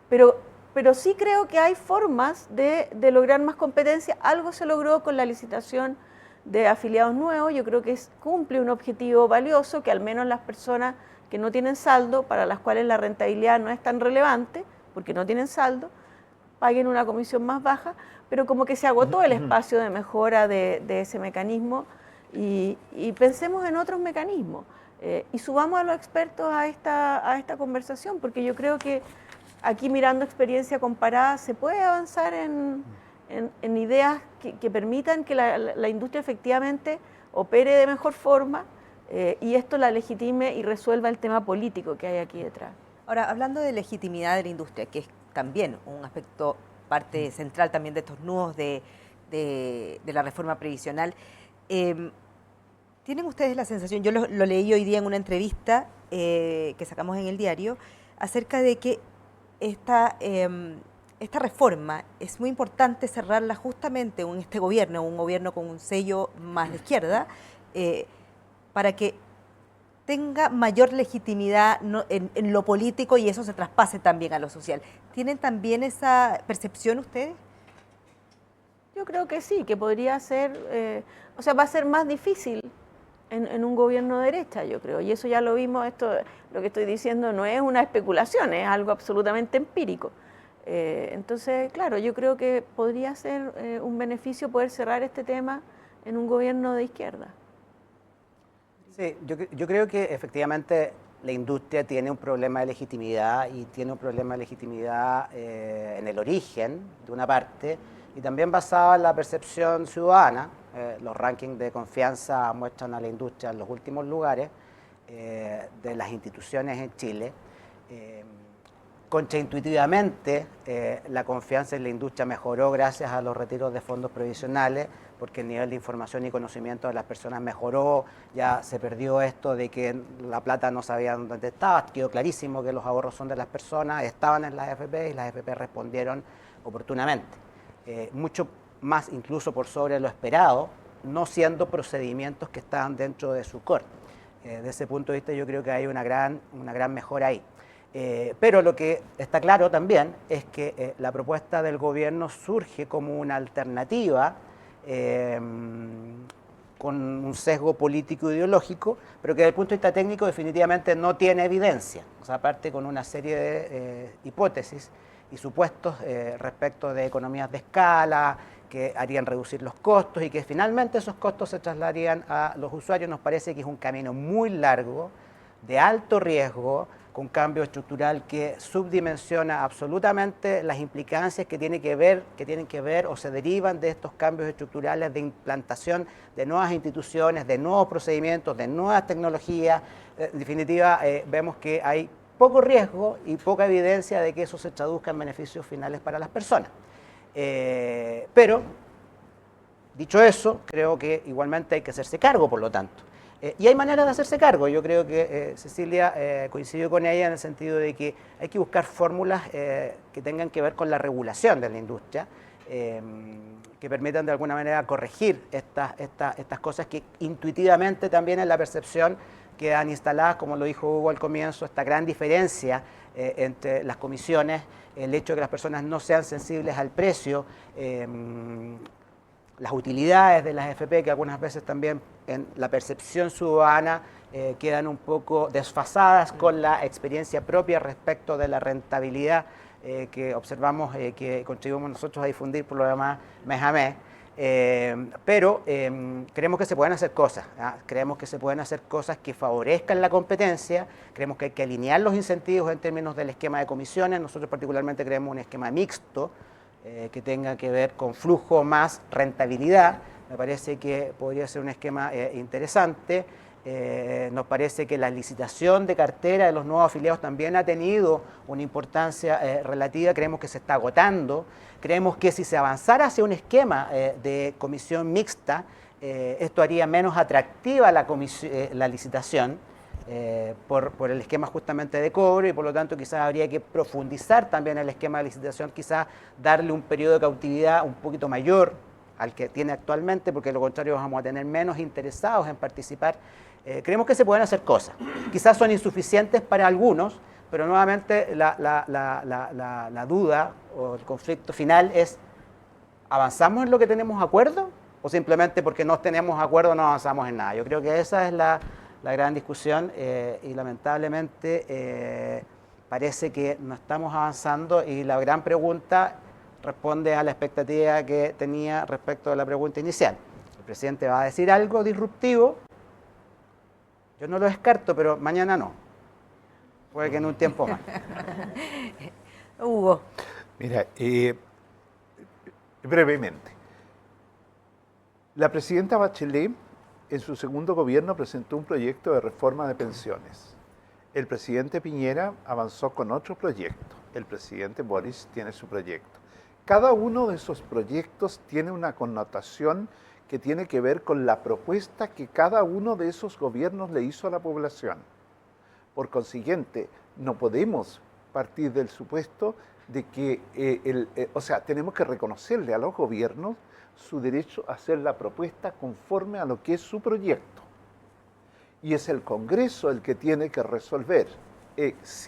Pero sí creo que hay formas de lograr más competencia. Algo se logró con la licitación de afiliados nuevos. Yo creo que cumple un objetivo valioso, que al menos las personas que no tienen saldo, para las cuales la rentabilidad no es tan relevante, porque no tienen saldo, paguen una comisión más baja, pero como que se agotó el espacio de mejora de ese mecanismo. Y pensemos en otros mecanismos y subamos a los expertos a esta conversación, porque yo creo que aquí, mirando experiencia comparada, se puede avanzar en ideas que permitan que la industria efectivamente opere de mejor forma y esto la legitime y resuelva el tema político que hay aquí detrás. Ahora, hablando de legitimidad de la industria, que es también un aspecto, parte central también de estos nudos de la reforma previsional, ¿tienen ustedes la sensación, yo lo leí hoy día en una entrevista que sacamos en el diario, acerca de que esta reforma es muy importante cerrarla justamente en este gobierno, un gobierno con un sello más de izquierda, para que tenga mayor legitimidad en lo político y eso se traspase también a lo social? ¿Tienen también esa percepción ustedes? Yo creo que sí, que podría ser, o sea, va a ser más difícil en un gobierno de derecha, yo creo, y eso ya lo vimos. Esto, lo que estoy diciendo no es una especulación, es algo absolutamente empírico. Entonces, claro, yo creo que podría ser un beneficio poder cerrar este tema en un gobierno de izquierda. Sí, yo creo que efectivamente la industria tiene un problema de legitimidad y tiene un problema de legitimidad en el origen, de una parte, y también basada en la percepción ciudadana. Los rankings de confianza muestran a la industria en los últimos lugares de las instituciones en Chile. Contraintuitivamente, la confianza en la industria mejoró gracias a los retiros de fondos previsionales, porque el nivel de información y conocimiento de las personas mejoró. Ya se perdió esto de que la plata no sabían dónde estaba, quedó clarísimo que los ahorros son de las personas, estaban en las AFP y las AFP respondieron oportunamente. Mucho más incluso por sobre lo esperado, no siendo procedimientos que estaban dentro de su core. Desde ese punto de vista yo creo que hay una gran mejora ahí. Pero lo que está claro también es que la propuesta del gobierno surge como una alternativa con un sesgo político ideológico, pero que desde el punto de vista técnico definitivamente no tiene evidencia. O sea, aparte con una serie de hipótesis y supuestos respecto de economías de escala que harían reducir los costos y que finalmente esos costos se trasladarían a los usuarios. Nos parece que es un camino muy largo, de alto riesgo, con cambio estructural que subdimensiona absolutamente las implicancias que tienen que ver o se derivan de estos cambios estructurales de implantación de nuevas instituciones, de nuevos procedimientos, de nuevas tecnologías. En definitiva, vemos que hay poco riesgo y poca evidencia de que eso se traduzca en beneficios finales para las personas. Pero, dicho eso, creo que igualmente hay que hacerse cargo, por lo tanto. Y hay maneras de hacerse cargo. Yo creo que Cecilia coincidió con ella en el sentido de que hay que buscar fórmulas que tengan que ver con la regulación de la industria, que permitan de alguna manera corregir estas cosas que intuitivamente también en la percepción quedan instaladas, como lo dijo Hugo al comienzo, esta gran diferencia entre las comisiones, el hecho de que las personas no sean sensibles al precio, las utilidades de las FP, que algunas veces también en la percepción ciudadana quedan un poco desfasadas con la experiencia propia respecto de la rentabilidad que observamos, que contribuimos nosotros a difundir por lo demás mes a mes. Pero creemos que se pueden hacer cosas, creemos que se pueden hacer cosas que favorezcan la competencia, creemos que hay que alinear los incentivos en términos del esquema de comisiones. Nosotros particularmente creemos un esquema mixto que tenga que ver con flujo más rentabilidad. Me parece que podría ser un esquema interesante. Nos parece que la licitación de cartera de los nuevos afiliados también ha tenido una importancia relativa, creemos que se está agotando, creemos que si se avanzara hacia un esquema de comisión mixta, esto haría menos atractiva la licitación por el esquema justamente de cobro, y por lo tanto quizás habría que profundizar también el esquema de licitación, quizás darle un periodo de cautividad un poquito mayor al que tiene actualmente, porque de lo contrario vamos a tener menos interesados en participar. Creemos que se pueden hacer cosas. Quizás son insuficientes para algunos, pero nuevamente la duda o el conflicto final es: ¿avanzamos en lo que tenemos acuerdo o simplemente porque no tenemos acuerdo no avanzamos en nada? Yo creo que esa es la gran discusión y lamentablemente parece que no estamos avanzando, y la gran pregunta responde a la expectativa que tenía respecto a la pregunta inicial. El presidente va a decir algo disruptivo. Yo no lo descarto, pero mañana no. Puede que en un tiempo más. Hugo. Mira, brevemente. La presidenta Bachelet en su segundo gobierno presentó un proyecto de reforma de pensiones. El presidente Piñera avanzó con otro proyecto. El presidente Boris tiene su proyecto. Cada uno de esos proyectos tiene una connotación que tiene que ver con la propuesta que cada uno de esos gobiernos le hizo a la población. Por consiguiente, no podemos partir del supuesto de que, tenemos que reconocerle a los gobiernos su derecho a hacer la propuesta conforme a lo que es su proyecto. Y es el Congreso el que tiene que resolver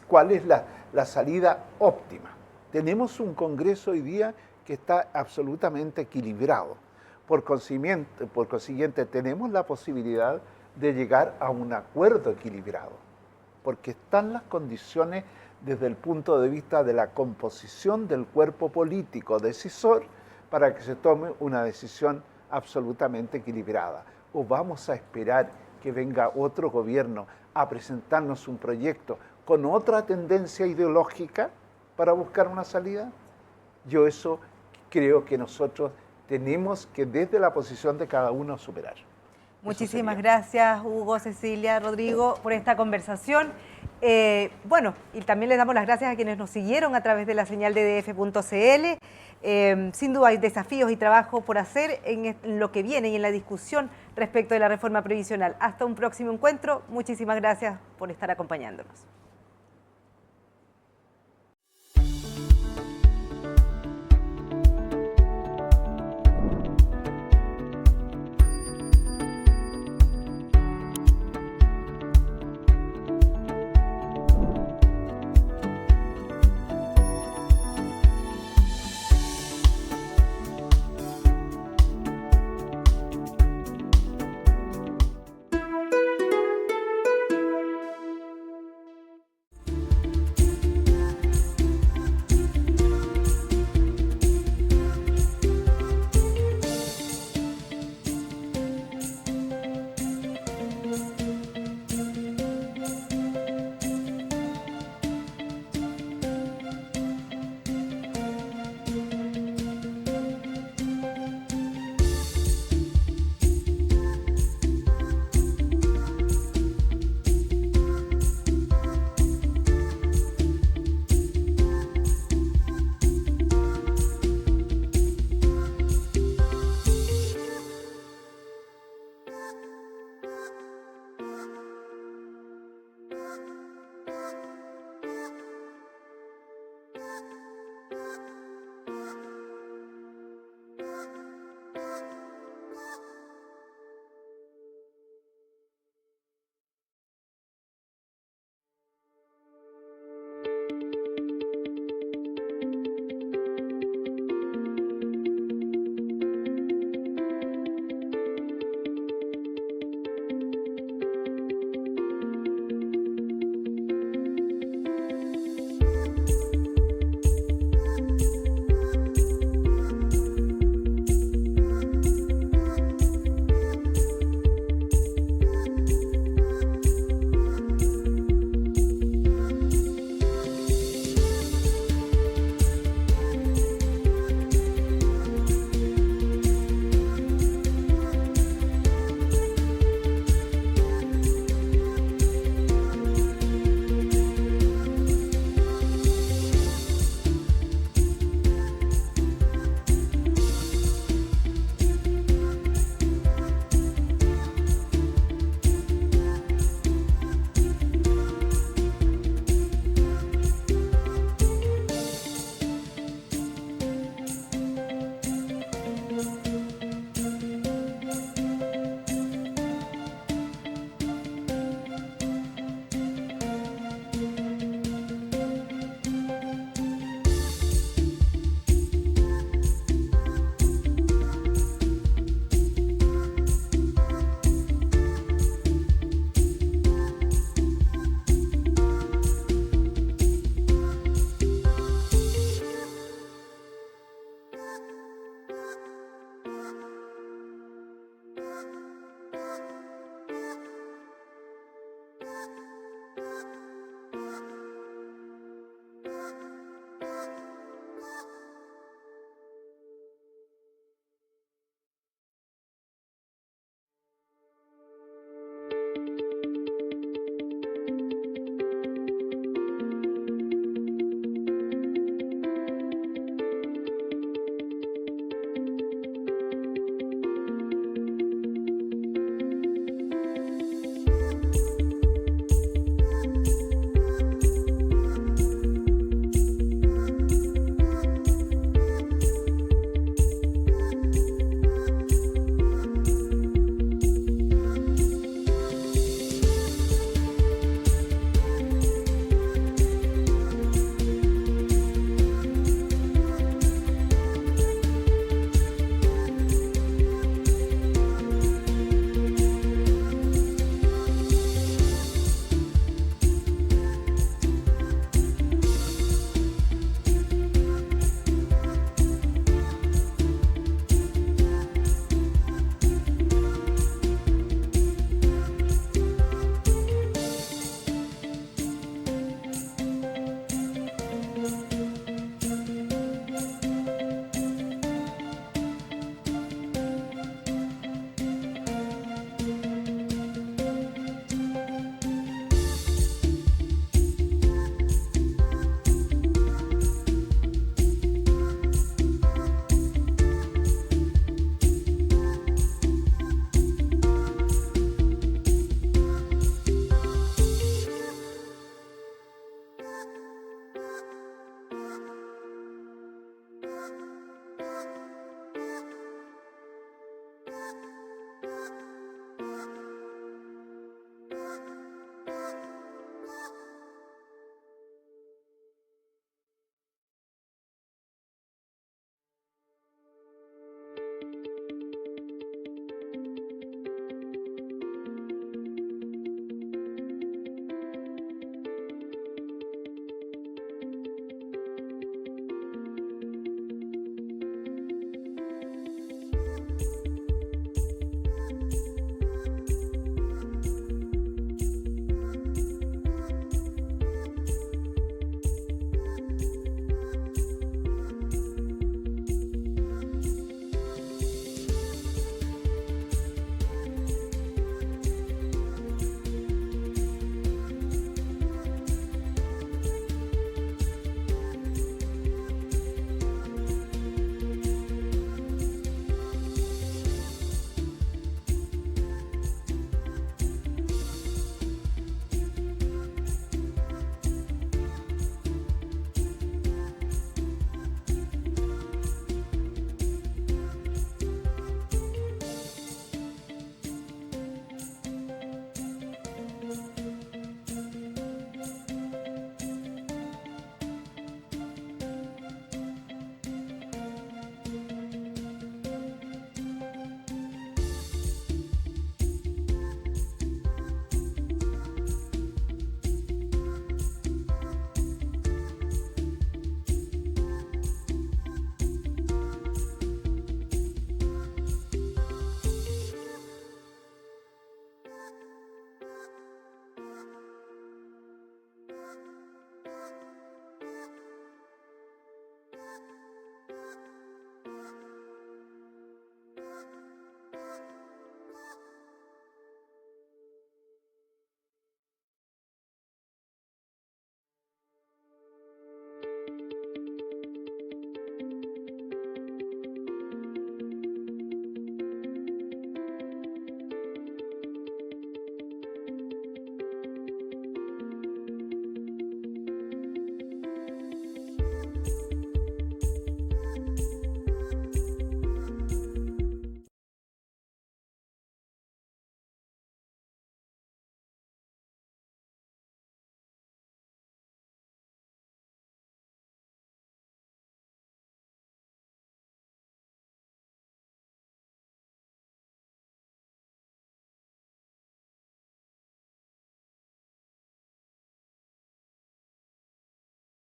cuál es la salida óptima. Tenemos un Congreso hoy día que está absolutamente equilibrado. Por consiguiente, tenemos la posibilidad de llegar a un acuerdo equilibrado, porque están las condiciones desde el punto de vista de la composición del cuerpo político decisor para que se tome una decisión absolutamente equilibrada. ¿O vamos a esperar que venga otro gobierno a presentarnos un proyecto con otra tendencia ideológica para buscar una salida? Yo eso creo que nosotros tenemos que desde la posición de cada uno superar. Muchísimas gracias, Hugo, Cecilia, Rodrigo, por esta conversación. Y también les damos las gracias a quienes nos siguieron a través de la señal de DF.cl. Sin duda hay desafíos y trabajo por hacer en lo que viene y en la discusión respecto de la reforma previsional. Hasta un próximo encuentro. Muchísimas gracias por estar acompañándonos.